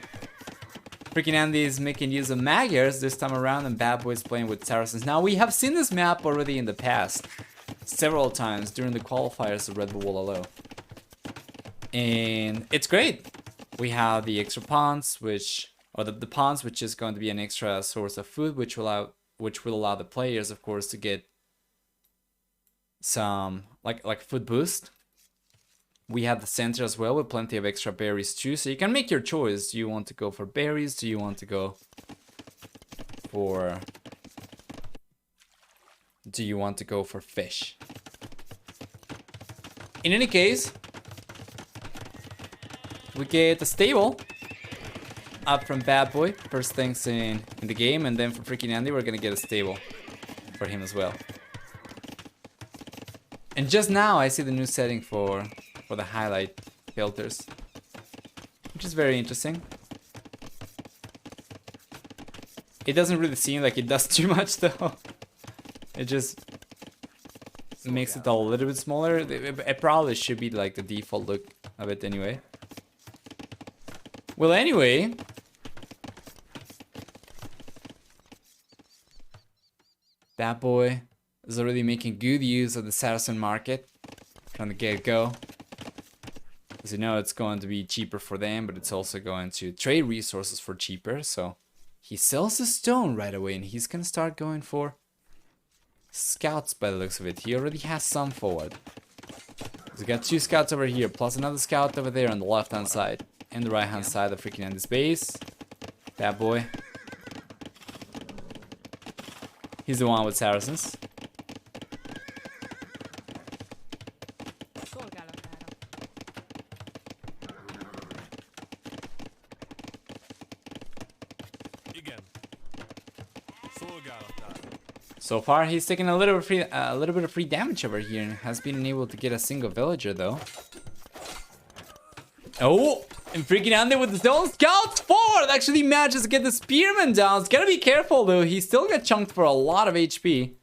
FreakinAndy is making use of Magyars this time around, and BadBoy is playing with Saracens. Now, we have seen this map already in the past, several times during the qualifiers of WSEW. And it's great. We have the extra ponds, the ponds, which is going to be an extra source of food, which will allow the players, of course, to get some like food boost. We have the center as well with plenty of extra berries too, so you can make your choice. Do you want to go for berries? Do you want to go for fish? In any case, we get a stable up from BadBoy first things in the game, and then for FreakinAndy we're gonna get a stable for him as well. And just now I see the new setting for the highlight filters, which is very interesting. It doesn't really seem like it does too much though. It just makes it a little bit smaller. It probably should be like the default look of it anyway. Well, anyway, BadBoy is already making good use of the Saracen market from the get-go. As you know, it's going to be cheaper for them, but it's also going to trade resources for cheaper. So he sells the stone right away, and he's gonna start going for scouts by the looks of it. He already has some forward. So we got 2 scouts over here, plus another scout over there on the left-hand side. And the right-hand side of FreakinAndy's base. BadBoy. He's the one with Saracens. So far, he's taking a little bit of free damage over here, and has been able to get a single villager though. Oh, and FreakinAndy with the stone scouts forward actually manages to get the spearman down. He's gotta be careful though. He still got chunked for a lot of HP.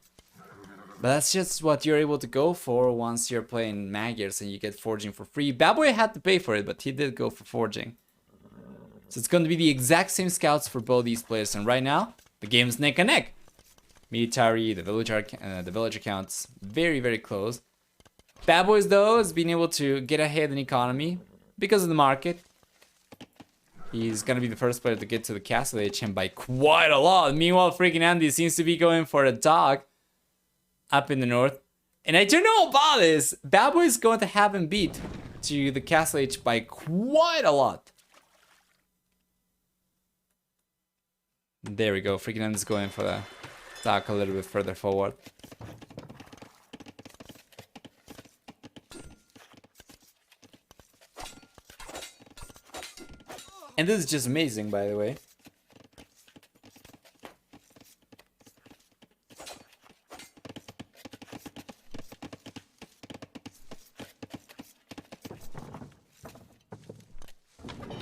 But that's just what you're able to go for once you're playing Magyars and you get forging for free. BadBoy had to pay for it, but he did go for forging. So it's going to be the exact same scouts for both these players. And right now, the game's neck and neck. Military, the villager counts very, very close. BadBoy though has been able to get ahead in economy because of the market. He's gonna be the first player to get to the castle age, and by quite a lot. Meanwhile, FreakinAndy seems to be going for a dog up in the north. And I don't know about this. BadBoy is going to have him beat to the castle age by quite a lot. There we go. FreakinAndy is going for the dog a little bit further forward. And this is just amazing, by the way.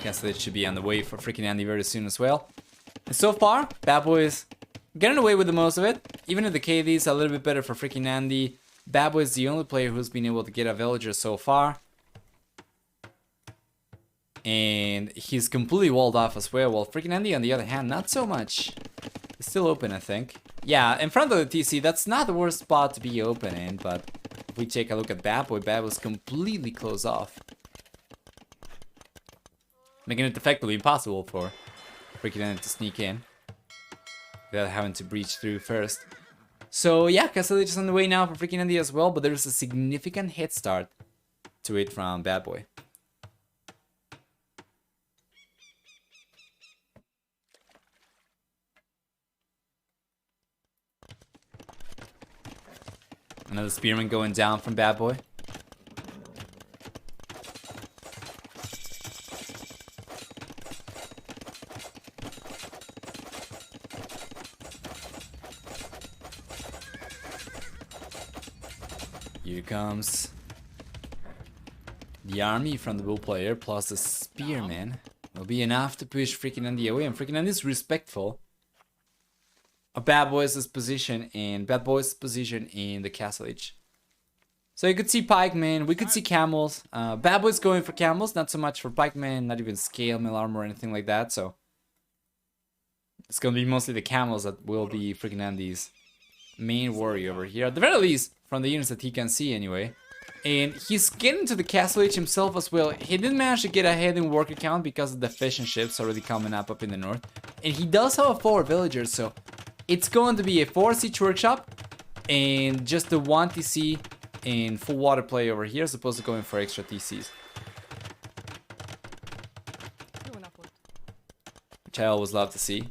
Guess that should be on the way for FreakinAndy very soon as well. And so far, BadBoy is getting away with the most of it. Even if the KD is a little bit better for FreakinAndy, BadBoy is the only player who's been able to get a villager so far. And he's completely walled off as well. While FreakinAndy, on the other hand, not so much. It's still open, I think. Yeah, in front of the TC, that's not the worst spot to be open in. But if we take a look at BadBoy, BadBoy's completely closed off, making it effectively impossible for FreakinAndy to sneak in without having to breach through first. So yeah, Castellage is on the way now for FreakinAndy as well, but there's a significant head start to it from BadBoy. Another spearman going down from BadBoy. Here comes the army from the bull player plus the spearman. Will be enough to push FreakinAndy away, and FreakinAndy is respectful of BadBoy's position and BadBoy's position in the castle age. So you could see pikemen, we could see camels. BadBoy's going for camels, not so much for pikemen, not even scale mail armor or anything like that. So it's gonna be mostly the camels that will be FreakinAndy's main worry over here, at the very least from the units that he can see anyway. And he's getting to the castle age himself as well. He didn't manage to get ahead in worker count because of the fishing ships already coming up in the north. And he does have a 4 villagers, so it's going to be a 4 siege workshop and just the 1 TC in full water play over here as opposed to going for extra TCs. Which I always love to see.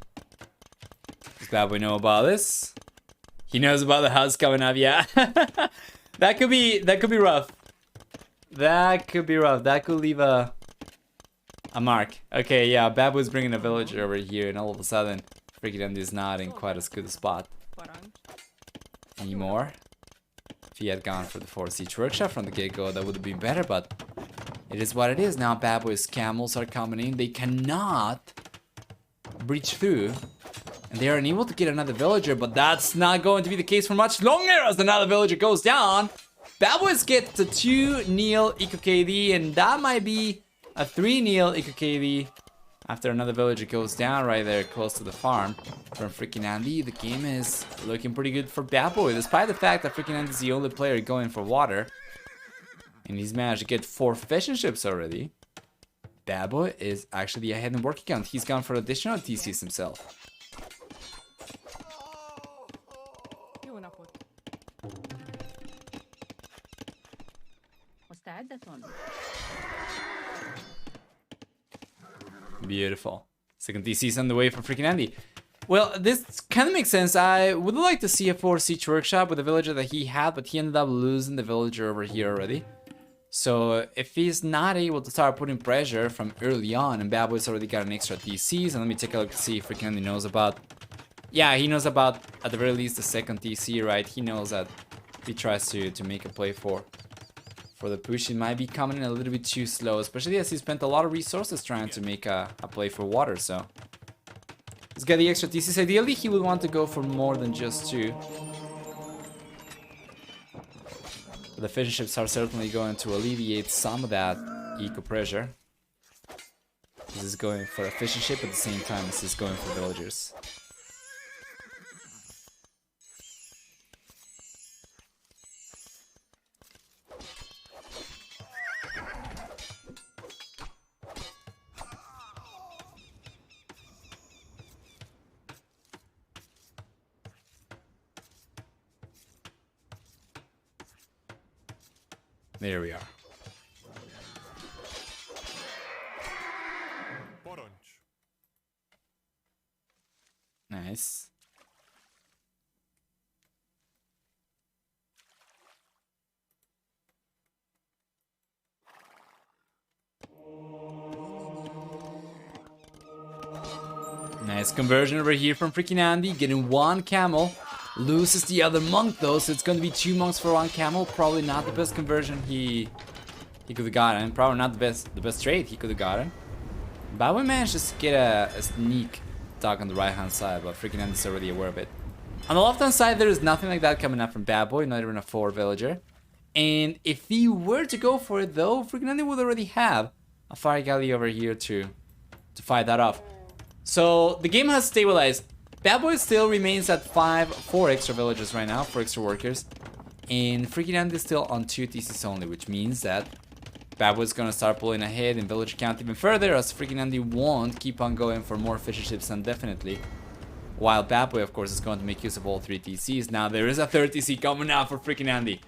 Does BadBoy know about this? He knows about the house coming up, yeah. That could be rough. That could be rough. That could leave a mark. Okay, yeah, BadBoy's bringing a villager over here, and all of a sudden, FreakinAndy is not in quite as good a spot anymore. If he had gone for the 4 siege workshop from the get-go, that would have been better, but it is what it is. Now BadBoy's camels are coming in. They cannot breach through, and they are unable to get another villager, but that's not going to be the case for much longer as another villager goes down. BadBoys get to 2-0 Eco KD, and that might be a 3-0 Eco KD after another villager goes down right there close to the farm from FreakinAndy. The game is looking pretty good for BadBoy, despite the fact that FreakinAndy is the only player going for water. And he's managed to get 4 fishing ships already. BadBoy is actually ahead in working count. He's gone for additional TCs himself. Beautiful. Second TC's on the way for FreakinAndy. Well, this kind of makes sense. I would like to see a 4 siege workshop with the villager that he had, but he ended up losing the villager over here already. So if he's not able to start putting pressure from early on, and BadBoy's already got an extra TCs, and let me take a look to see if FreakinAndy knows about... Yeah, he knows about, at the very least, the second TC, right? He knows that if he tries to make a play for the push, it might be coming in a little bit too slow, especially as he spent a lot of resources trying to make a play for water, so... He's got the extra TCs. Ideally, he would want to go for more than just 2. But the fishing ships are certainly going to alleviate some of that eco pressure. This is going for a fishing ship at the same time as he's going for villagers. There we are. Nice. Nice conversion over here from FreakinAndy, getting one camel. Loses the other monk though, so it's gonna be 2 monks for 1 camel. Probably not the best conversion he could have gotten. Probably not the best trade he could have gotten. BadBoy managed to get a sneak dog on the right hand side, but FreakinAndy's already aware of it. On the left hand side, there is nothing like that coming up from BadBoy, not even a 4 villager. And if he were to go for it though, FreakinAndy would already have a fire galley over here to fight that off. So the game has stabilized. BadBoy still remains at 4 extra villagers right now, 4 extra workers. And FreakinAndy is still on 2 TCs only, which means that BadBoy is gonna start pulling ahead in villager count even further, as FreakinAndy won't keep on going for more fisher ships indefinitely. While BadBoy, of course, is going to make use of all 3 TCs. Now there is a 3rd TC coming out for FreakinAndy.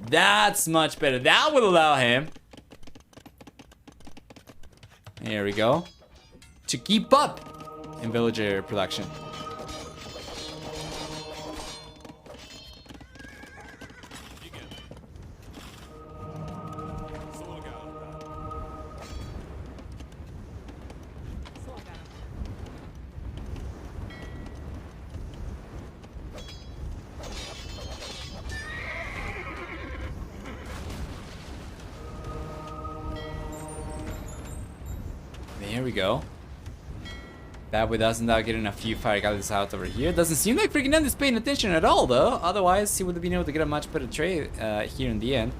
That's much better. That will allow him, there we go, to keep up in villager production. There we go. BadBoy doesn't now getting a few fire galleys out over here. Doesn't seem like FreakinAndy is paying attention at all though. Otherwise, he would have been able to get a much better trade here in the end.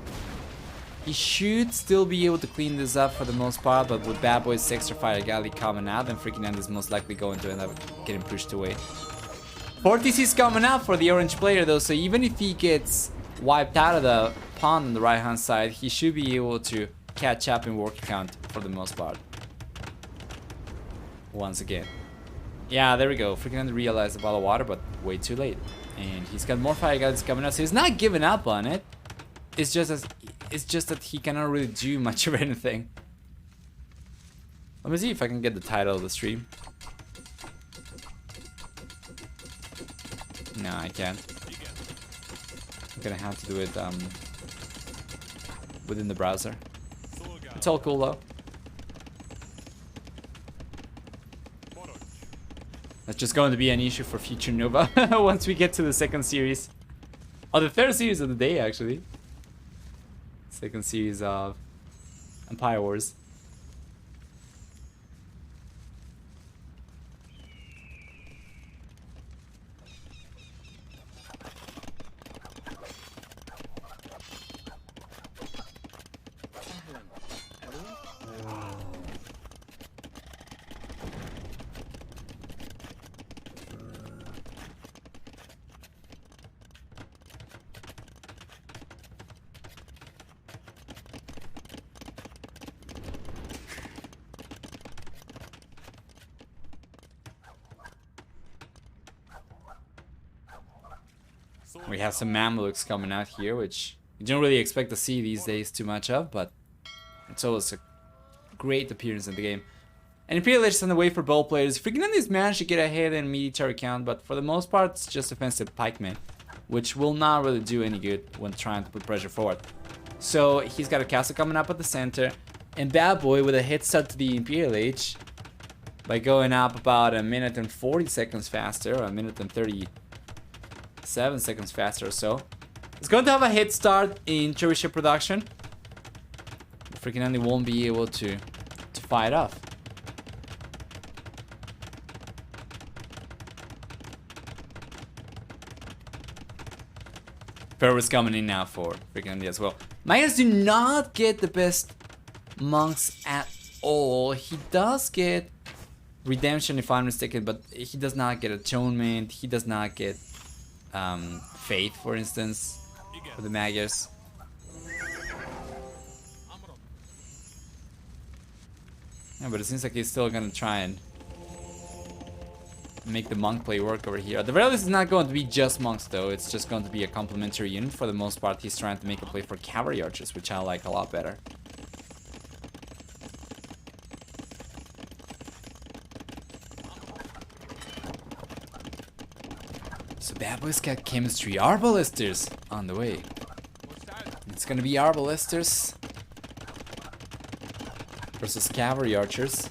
He should still be able to clean this up for the most part, but with BadBoy's extra fire galley coming out, then FreakinAndy is most likely going to end up getting pushed away. 4 TCs coming out for the orange player though, so even if he gets wiped out of the pond on the right hand side, he should be able to catch up in worker count for the most part. Once again. Yeah, there we go. FreakinAndy realized about the water, but way too late. And he's got more fire guys coming out, so he's not giving up on it. It's just that he cannot really do much of anything. Let me see if I can get the title of the stream. No, I can't. I'm gonna have to do it within the browser. It's all cool though. That's just going to be an issue for future Nova once we get to the 2nd series. Oh, the 3rd series of the day, actually. 2nd series of Empire Wars. We have some Mamluks coming out here, which you don't really expect to see these days too much of, but it's always a great appearance in the game. And Imperial Age is on the way for bow players. FreakinAndy's managed to get ahead in military count, but for the most part, it's just offensive pikemen, which will not really do any good when trying to put pressure forward. So he's got a castle coming up at the center, and BadBoy with a head start to the Imperial Age by going up about 1 minute and 40 seconds faster, or 1 minute and 37 seconds faster or so. It's going to have a head start in cherry ship production. FreakinAndy won't be able to fight off. Ferris coming in now for FreakinAndy as well. Miners do not get the best monks at all. He does get redemption if I'm mistaken, but he does not get atonement. He does not get faith, for instance, for the Magyars. Yeah, but it seems like he's still gonna try and make the monk play work over here. At the very least, it's not going to be just monks though. It's just going to be a complementary unit for the most part. He's trying to make a play for cavalry archers, which I like a lot better. So BadBoy's got chemistry arbalisters on the way. It's gonna be arbalisters versus cavalry archers.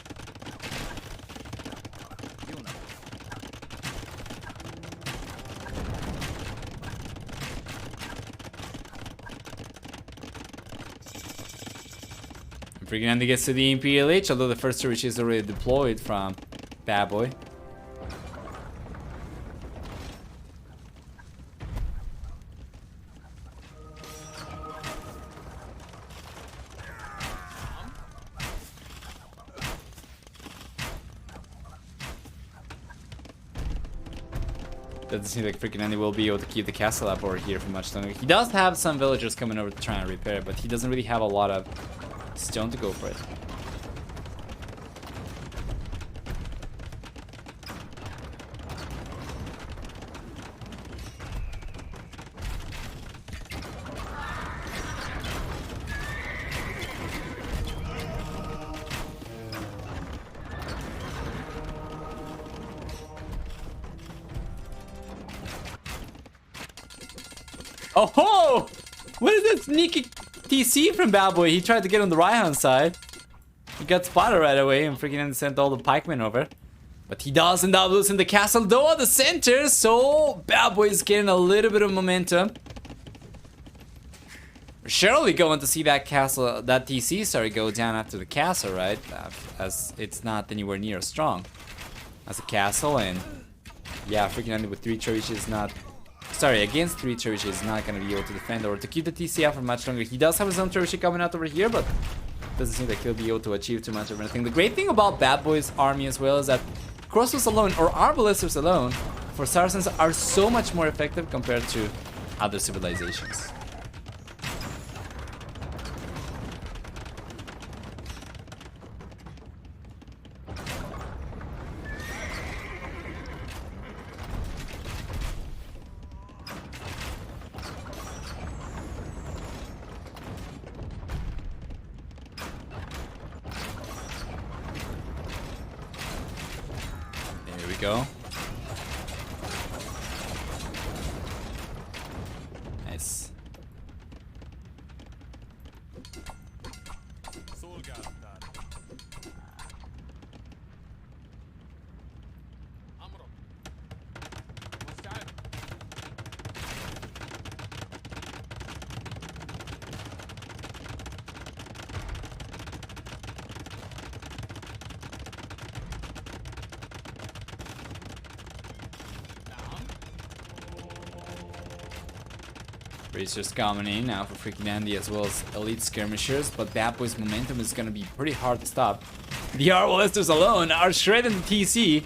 FreakinAndy gets to the MPLH, although the first turret is already deployed from BadBoy. Doesn't seem like FreakinAndy will be able to keep the castle up over here for much longer. He does have some villagers coming over to try and repair it, but he doesn't really have a lot of stone to go for it. Oh ho! What is that sneaky TC from BadBoy? He tried to get on the right-hand side. He got spotted right away and freaking sent all the pikemen over. But he does end up losing the castle though at the center, so BadBoy is getting a little bit of momentum. We're surely going to see that castle, that TC, sorry, go down after the castle, right? As it's not anywhere near as strong as a castle, and yeah, FreakinAndy with 3 trebuchets is not... Sorry, against 3 trebuchets is not going to be able to defend or to keep the TC out for much longer. He does have his own trebuchet coming out over here, but doesn't seem like he'll be able to achieve too much of anything. The great thing about BadBoy's army as well is that crossbows alone or arbalesters alone for Saracens are so much more effective compared to other civilizations. Go. Nice. Racers coming in now for FreakinAndy as well as elite skirmishers, but BadBoy's momentum is gonna be pretty hard to stop. The arbalesters alone are shredding the TC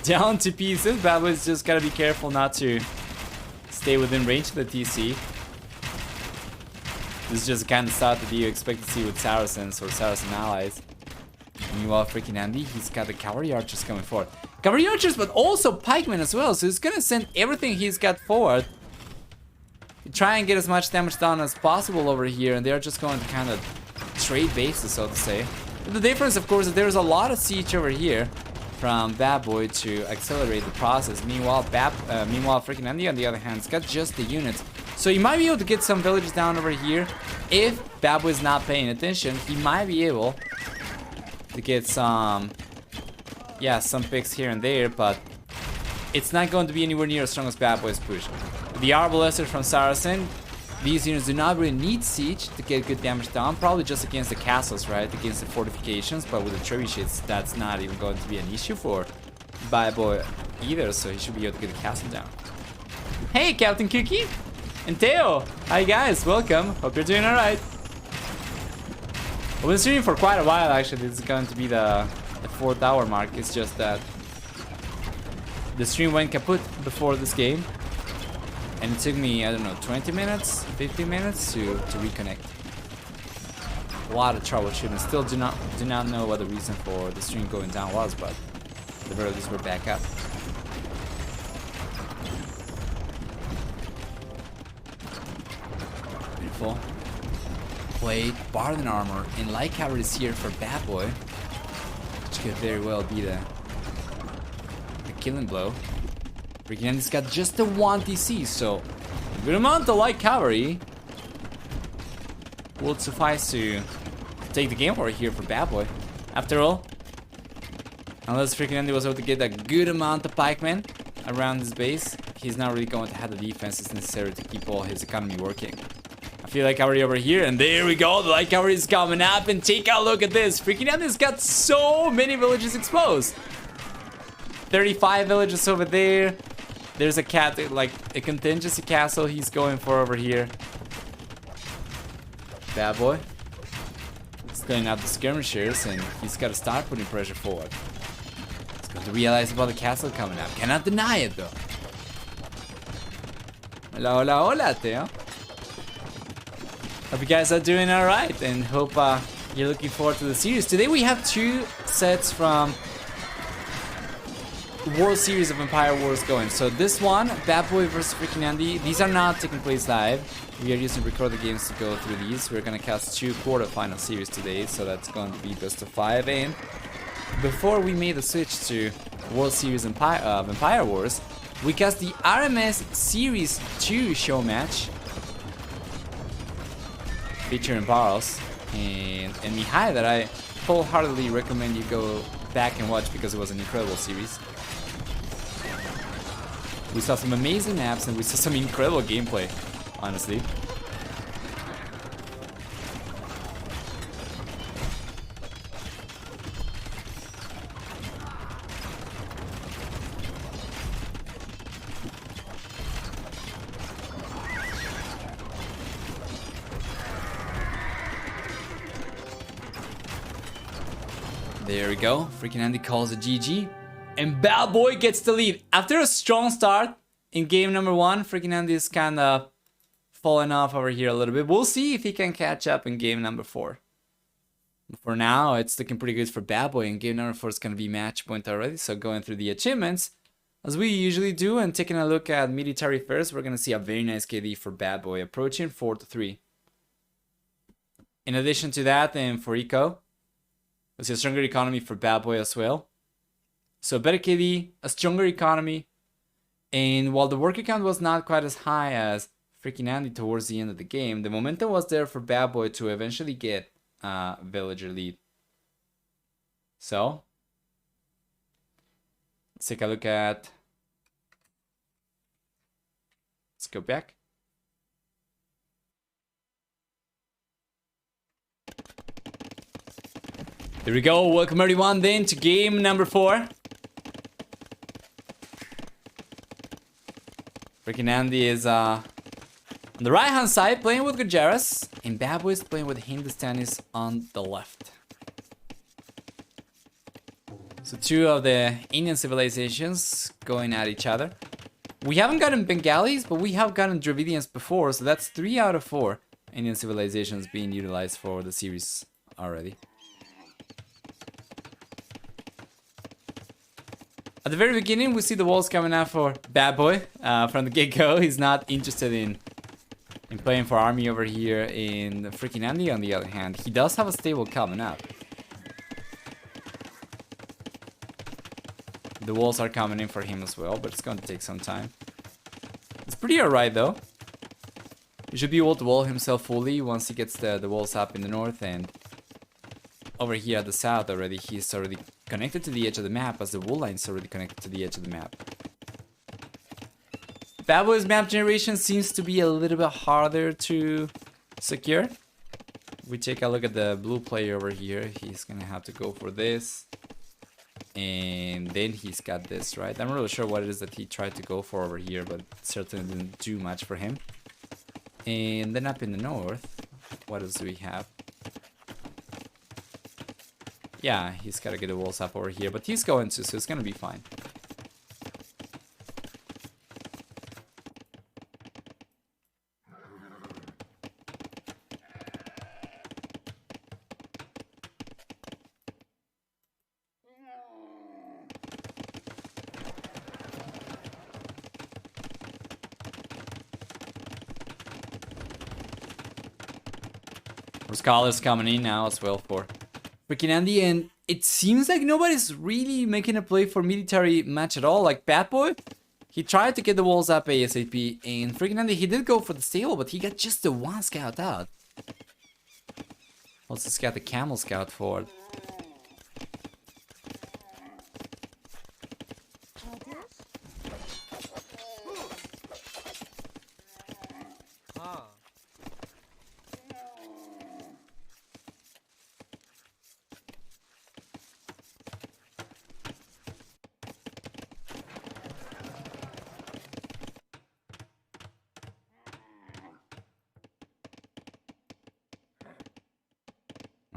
down to pieces. BadBoy's just gotta be careful not to stay within range of the TC. This is just the kind of stuff that you expect to see with Saracens or Saracen allies. Meanwhile, FreakinAndy, he's got the cavalry archers coming forward. Cavalry archers, but also pikemen as well, so he's gonna send everything he's got forward. Try and get as much damage done as possible over here, and they're just going to kind of trade bases, so to say. But the difference, of course, is there's a lot of siege over here from BadBoy to accelerate the process. Meanwhile, FreakinAndy, on the other hand, has got just the units, so he might be able to get some villages down over here. If BadBoy is not paying attention, he might be able to get some, yeah, some picks here and there, but it's not going to be anywhere near as strong as BadBoy's push. The arbalesters from Saracen, these units do not really need siege to get good damage down, probably just against the castles, right, against the fortifications, but with the trebuchets, that's not even going to be an issue for BadBoy either, so he should be able to get the castle down. Hey, Captain Cookie and Theo, hi guys, welcome, hope you're doing alright. I've been streaming for quite a while actually. This is going to be the 4th hour mark, it's just that the stream went kaput before this game. And it took me, I don't know, 20 minutes, 15 minutes to reconnect. A lot of troubleshooting. Still do not know what the reason for the stream going down was, but at the very least we're back up. Beautiful. Plate, Barden armor, and light cavalry is here for BadBoy, which could very well be the killing blow. FreakinAndy's got just the 1 TC, so a good amount of light cavalry will suffice to take the game over here for BadBoy. After all, unless FreakinAndy was able to get a good amount of pikemen around his base, he's not really going to have the defenses necessary to keep all his economy working. feel like cavalry over here, and there we go. The light cavalry is coming up, and take a look at this. FreakinAndy's got so many villages exposed. 35 villages over there. There's a cat, like a contingency castle he's going for over here. BadBoy. He's going out the skirmishers, and he's got to start putting pressure forward. He's going to realize about the castle coming up. Cannot deny it, though. Hola, hola, hola, Teo. Hope you guys are doing alright, and hope you're looking forward to the series. Today we have 2 sets from World Series of Empire Wars going. So this one, BadBoy versus FreakinAndy, these are not taking place live. We are using recorded games to go through these. We're gonna cast 2 quarterfinal series today, so that's going to be best of 5. And before we made the switch to World Series of Empire Wars, we cast the RMS Series 2 show match featuring Barros and Mihai, that I wholeheartedly recommend you go back and watch because it was an incredible series. We saw some amazing maps and we saw some incredible gameplay, honestly. There we go. FreakinAndy calls it GG. And BadBoy gets the lead. After a strong start in game number 1, FreakinAndy is kind of falling off over here a little bit. We'll see if he can catch up in game number 4. For now, it's looking pretty good for BadBoy. And game number 4 is going to be match point already. So going through the achievements, as we usually do, and taking a look at military first, we're going to see a very nice KD for BadBoy, approaching 4-3. In addition to that, and for Eco, we see a stronger economy for BadBoy as well. So better KD, a stronger economy, and while the worker count was not quite as high as FreakinAndy towards the end of the game, the momentum was there for BadBoy to eventually get villager lead. So let's take a look at. Let's go back. There we go. Welcome everyone then to game number 4. FreakinAndy is on the right hand side playing with Gujaras, and BadBoy is playing with Hindustanis on the left. So 2 of the Indian civilizations going at each other. We haven't gotten Bengalis, but we have gotten Dravidians before, so that's 3 out of 4 Indian civilizations being utilized for the series already. At the very beginning, we see the walls coming out for BadBoy from the get-go. He's not interested in playing for army over here. In FreakinAndy, on the other hand, he does have a stable coming up. The walls are coming in for him as well, but it's going to take some time. It's pretty alright though. He should be able to wall himself fully once he gets the walls up in the north, and over here at the south already, he's already connected to the edge of the map, as the wall line's already connected to the edge of the map. BadBoy's map generation seems to be a little bit harder to secure. We take a look at the blue player over here. He's gonna have to go for this. And then he's got this, right? I'm not really sure what it is that he tried to go for over here, but certainly didn't do much for him. And then up in the north, what else do we have? Yeah, he's got to get the walls up over here, but he's going to, so it's going to be fine. Scholars coming in now as well for FreakinAndy, and it seems like nobody's really making a play for military match at all. Like BadBoy, he tried to get the walls up ASAP, and FreakinAndy, he did go for the stable, but he got just the 1 scout out. Also, he's got the camel scout forward.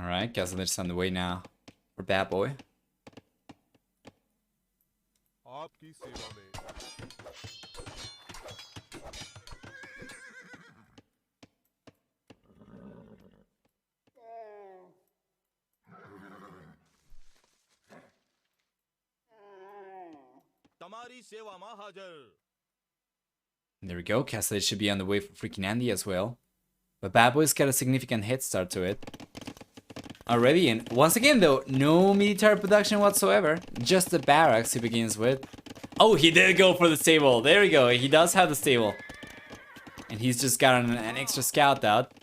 Alright, Castellet's on the way now for BadBoy. आपकी सेवा में तमारी सेवा में हाजिर There we go. Castellet should be on the way for FreakinAndy as well. But BadBoy's got a significant head start to it already. And once again, though, no military production whatsoever. Just the barracks he begins with. Oh, he did go for the stable. There we go. He does have the stable. And he's just got an extra scout out.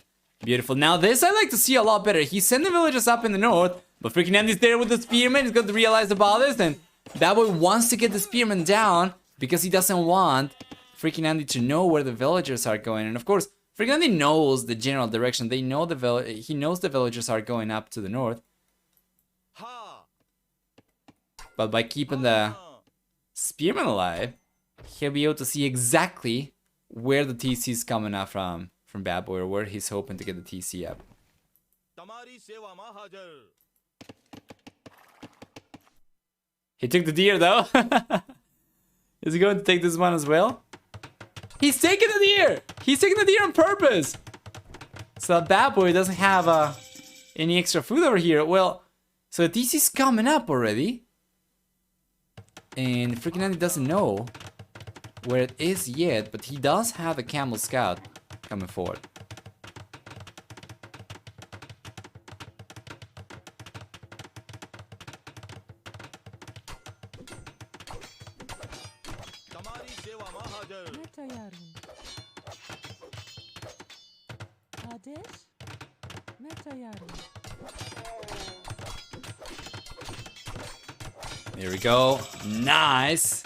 Beautiful. Now this I like to see a lot better. He's sending villagers up in the north. But FreakinAndy's there with the spearman. He's got to realize about this. And BadBoy wants to get the spearman down because he doesn't want FreakinAndy to know where the villagers are going. And of course, FreakinAndy knows the general direction. They know he knows the villagers are going up to the north. But by keeping the spearman alive, he'll be able to see exactly where the TC is coming up from BadBoy, or where he's hoping to get the TC up. He took the deer though. Is he going to take this one as well? He's taking the deer! He's taking the deer on purpose! So BadBoy doesn't have any extra food over here. Well, so the TC's coming up already. And FreakinAndy doesn't know where it is yet, but he does have a camel scout coming forward. There we go. Nice.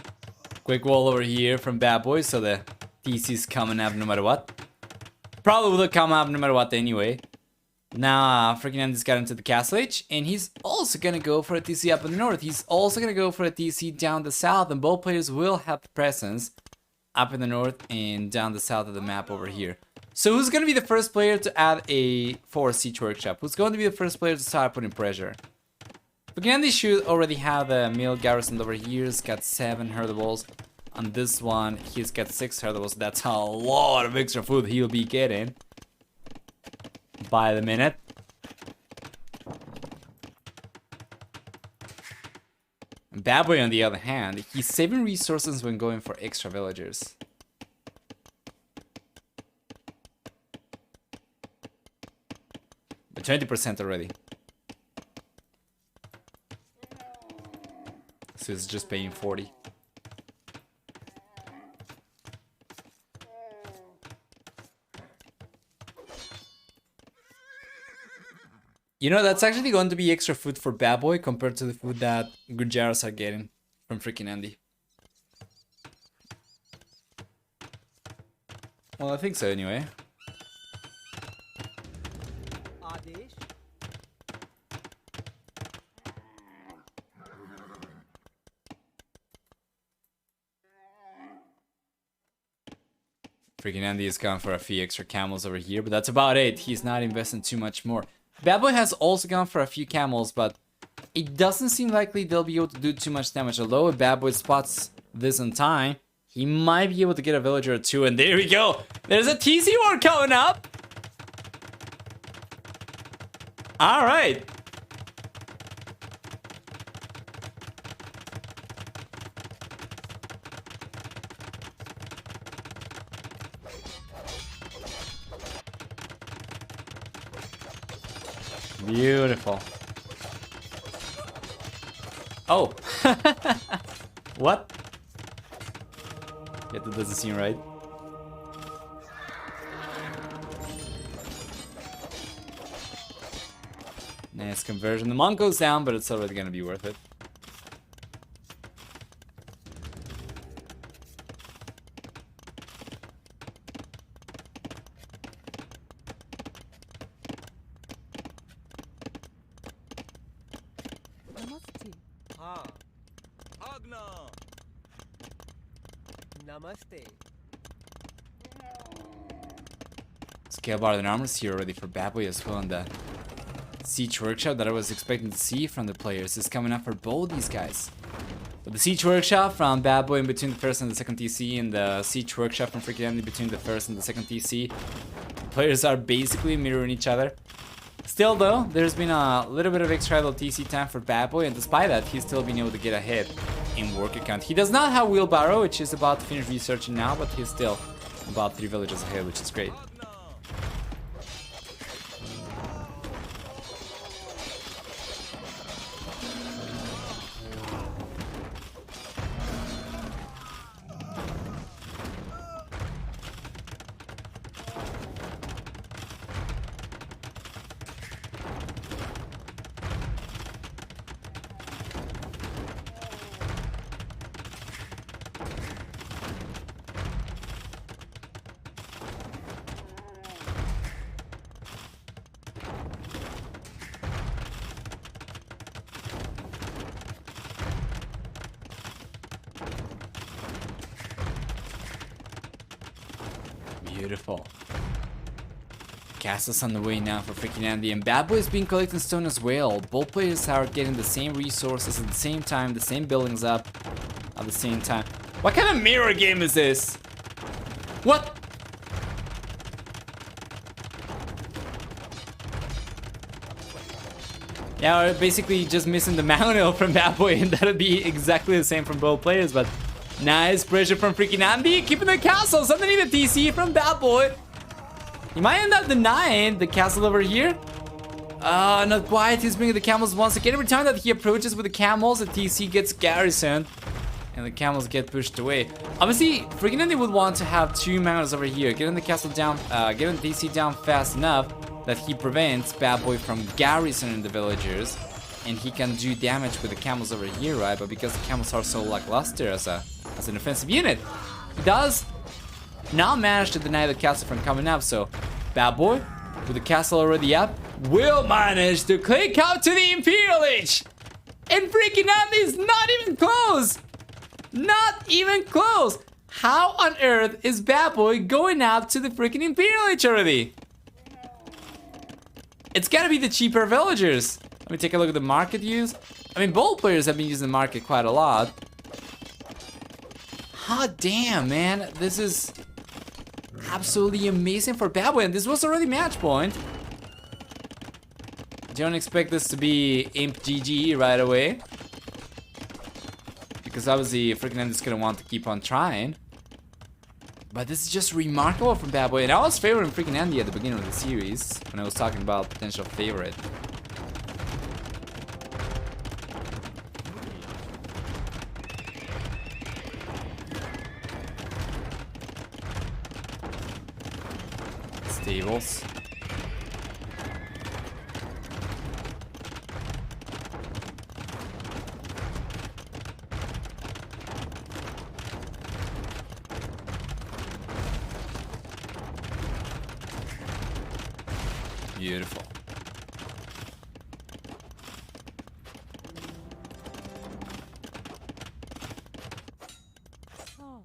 Quick wall over here from BadBoy, so the TC's coming up no matter what. Probably will come up no matter what anyway. Now, FreakinAndy's got into the castle age, and he's also gonna go for a TC up in the north. He's also gonna go for a TC down the south, and both players will have presence up in the north and down the south of the map over here. So who's gonna be the first player to add a forest siege workshop? Who's going to be the first player to start putting pressure? FreakinAndy should already have a mill garrison over here. He's got 7 herdables. On this one, he's got 6 herdables. That's a lot of extra food he'll be getting by the minute. And BadBoy, on the other hand, he's saving resources when going for extra villagers. But 20% already. So it's just paying 40. You know, that's actually going to be extra food for BadBoy compared to the food that Gujaras are getting from FreakinAndy. Well, I think so anyway. FreakinAndy is gone for a few extra camels over here, but that's about it. He's not investing too much more. BadBoy has also gone for a few camels, but it doesn't seem likely they'll be able to do too much damage. Although if BadBoy spots this in time, he might be able to get a villager or two. And there we go. There's a TC war coming up. All right. Beautiful. Oh. What? Yeah, that doesn't seem right. Nice conversion. The monk goes down, but it's already gonna be worth it. Namaste. Scale bar and armors here already for BadBoy as well, and the Siege Workshop that I was expecting to see from the players is coming up for both these guys. But the Siege Workshop from BadBoy in between the first and the second TC, and the Siege Workshop from FreakinAndy between the first and the second TC. The players are basically mirroring each other. Still though, there's been a little bit of extra idle TC time for BadBoy, and despite that, he's still been able to get ahead in worker count. He does not have Wheelbarrow, which is about to finish researching now, but he's still about 3 villages ahead, which is great. Beautiful. Castle's on the way now for FreakinAndy, and BadBoy is being collecting stone as well. Both players are getting the same resources at the same time, the same buildings up at the same time. What kind of mirror game is this? What? Yeah, we're basically just missing the manual from BadBoy, and that'll be exactly the same from both players, but nice pressure from FreakinAndy, keeping the castles underneath the TC from BadBoy. He might end up denying the castle over here. Not quite. He's bringing the camels once again. Every time that he approaches with the camels, the TC gets garrisoned, and the camels get pushed away. Obviously, FreakinAndy would want to have 2 mountains over here, getting the castle down, getting the TC down fast enough that he prevents BadBoy from garrisoning the villagers, and he can do damage with the camels over here, right? But because the camels are so lackluster as an offensive unit, he does not manage to deny the castle from coming up. So BadBoy, with the castle already up, will manage to click out to the Imperial Age, and FreakinAndy is not even close. Not even close. How on earth is BadBoy going up to the freaking Imperial Age already? It's gotta be the cheaper villagers. Let me take a look at the market use. I mean, both players have been using the market quite a lot. Hot damn, man. This is absolutely amazing for BadBoy, and this was already match point. Don't expect this to be Imp GG right away, because obviously FreakinAndy is gonna want to keep on trying. But this is just remarkable from BadBoy, and I was favoring FreakinAndy at the beginning of the series when I was talking about potential favorite. Stables. Beautiful.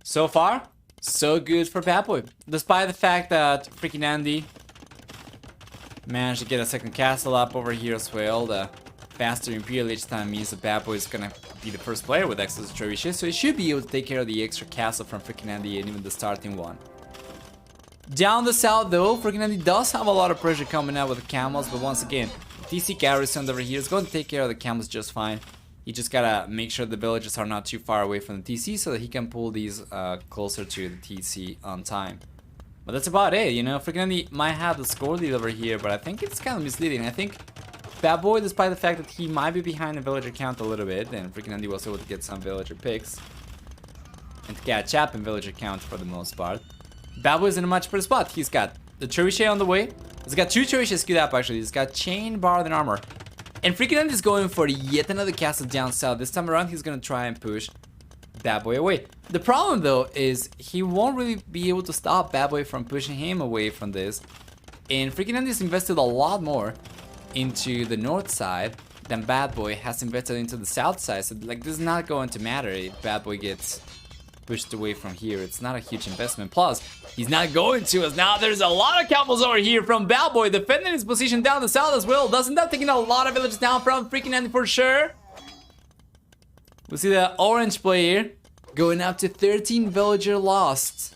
So far, so good for BadBoy. Despite the fact that FreakinAndy managed to get a second castle up over here as well, the faster Imperial each time means that BadBoy is gonna be the first player with access to trebuchet, so he should be able to take care of the extra castle from FreakinAndy and even the starting one. Down the south though, FreakinAndy does have a lot of pressure coming out with the camels, but once again, TC Garrison over here is going to take care of the camels just fine. You just gotta make sure the villages are not too far away from the TC so that he can pull these closer to the TC on time. But that's about it, you know. FreakinAndy might have the score lead over here, but I think it's kind of misleading. I think BadBoy, despite the fact that he might be behind the villager count a little bit, and FreakinAndy was able to get some villager picks and to catch up in villager count for the most part. BadBoy is in a much better spot. He's got the trebuchet on the way. He's got 2 trebuchets queued up actually. He's got chain, bar, and armor. And FreakinAndy is going for yet another castle down south. This time around, he's gonna try and push BadBoy away. The problem though is he won't really be able to stop BadBoy from pushing him away from this. And FreakinAndy's invested a lot more into the north side than BadBoy has invested into the south side. So like, this is not going to matter if BadBoy gets pushed away from here. It's not a huge investment. Plus, he's not going to, as now there's a lot of camels over here from BadBoy defending his position down the south as well. Doesn't that taking a lot of villages down from FreakinAndy for sure? We see the orange player going up to 13 villager lost.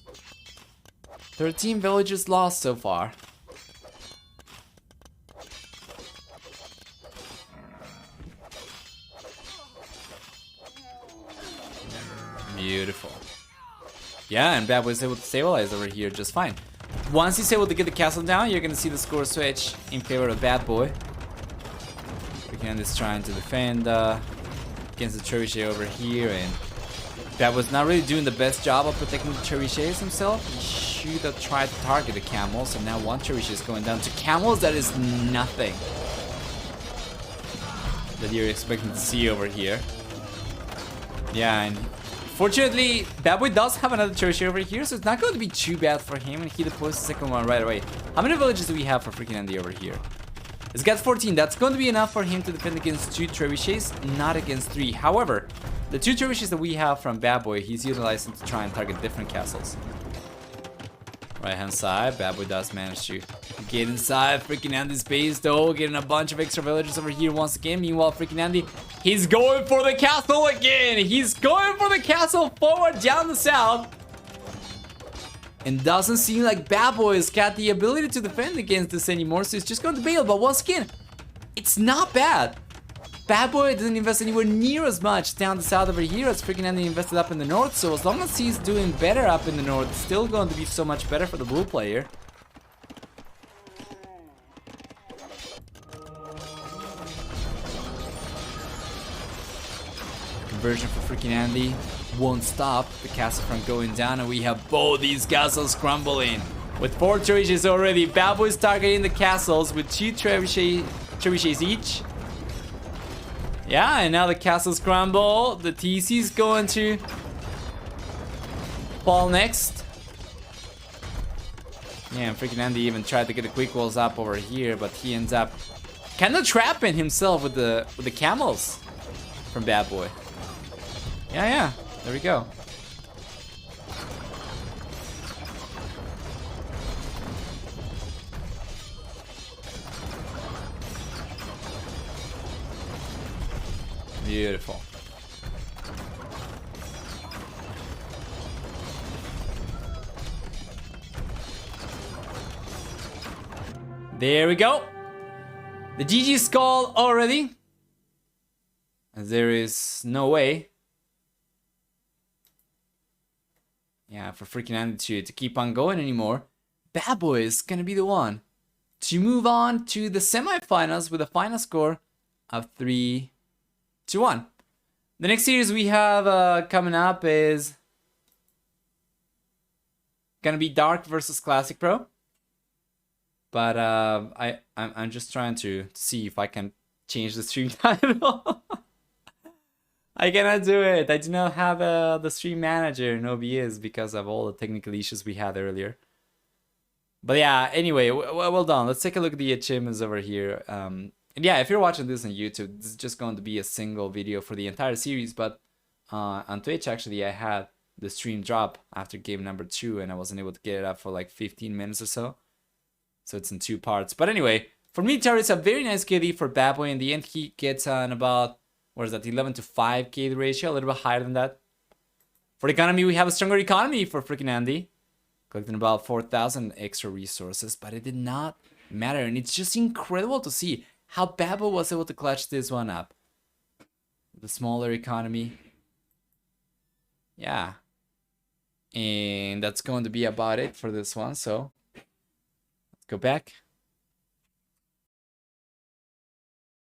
13 villagers lost so far. Beautiful. Yeah, and BadBoy's able to stabilize over here just fine. Once he's able to get the castle down, you're gonna see the score switch in favor of BadBoy. FreakinAndy's trying to defend against the trebuchet over here, and BadBoy's not really doing the best job of protecting the trebuchets himself. He should have tried to target the camels, and now one trebuchet is going down to camels. That is nothing that you're expecting to see over here. Yeah, and fortunately, BadBoy does have another trebuchet over here, so it's not going to be too bad for him, and he deploys the second one right away. How many villages do we have for FreakinAndy over here? He's got 14. That's going to be enough for him to defend against 2 trebuchets, not against 3. However, the 2 trebuchets that we have from BadBoy, he's utilizing to try and target different castles. Right hand side, BadBoy does manage to get inside FreakinAndy's base though, getting a bunch of extra villagers over here once again. Meanwhile, FreakinAndy, he's going for the castle again. He's going for the castle forward down the south. And doesn't seem like BadBoy's got the ability to defend against this anymore, so he's just going to bail. But once again, it's not bad. BadBoy didn't invest anywhere near as much down the south over here as FreakinAndy invested up in the north, so as long as he's doing better up in the north, it's still going to be so much better for the blue player. Conversion for FreakinAndy won't stop the castle from going down, and we have both these castles crumbling. With 4 trebuchets already, BadBoy's targeting the castles with 2 trebuchets each. Yeah, and now the castles crumble. The TC's going to fall next. Yeah, and FreakinAndy even tried to get the quick walls up over here, but he ends up kind of trapping himself with the camels from BadBoy. Yeah, there we go. Beautiful. There we go. The GG's called already. There is no way. Yeah, for FreakinAndy to keep on going anymore. BadBoy is gonna be the one to move on to the semifinals with a final score of 3-1. The next series we have coming up is gonna be Dark versus Classic Pro. But I'm just trying to see if I can change the stream title. I cannot do it. I do not have the stream manager in OBS because of all the technical issues we had earlier. But yeah, anyway, well done. Let's take a look at the achievements over here. And yeah, if you're watching this on YouTube, this is just going to be a single video for the entire series. But on Twitch, actually, I had the stream drop after game number 2, and I wasn't able to get it up for like 15 minutes or so. So it's in 2 parts. But anyway, for me, it's a very nice KD for BadBoy. In the end, he gets on about, what is that, 11 to 5 KD ratio, a little bit higher than that. For the economy, we have a stronger economy for FreakinAndy, collecting about 4,000 extra resources, but it did not matter. And it's just incredible to see how BadBoy was able to clutch this one up. The smaller economy. Yeah. And that's going to be about it for this one, so let's go back.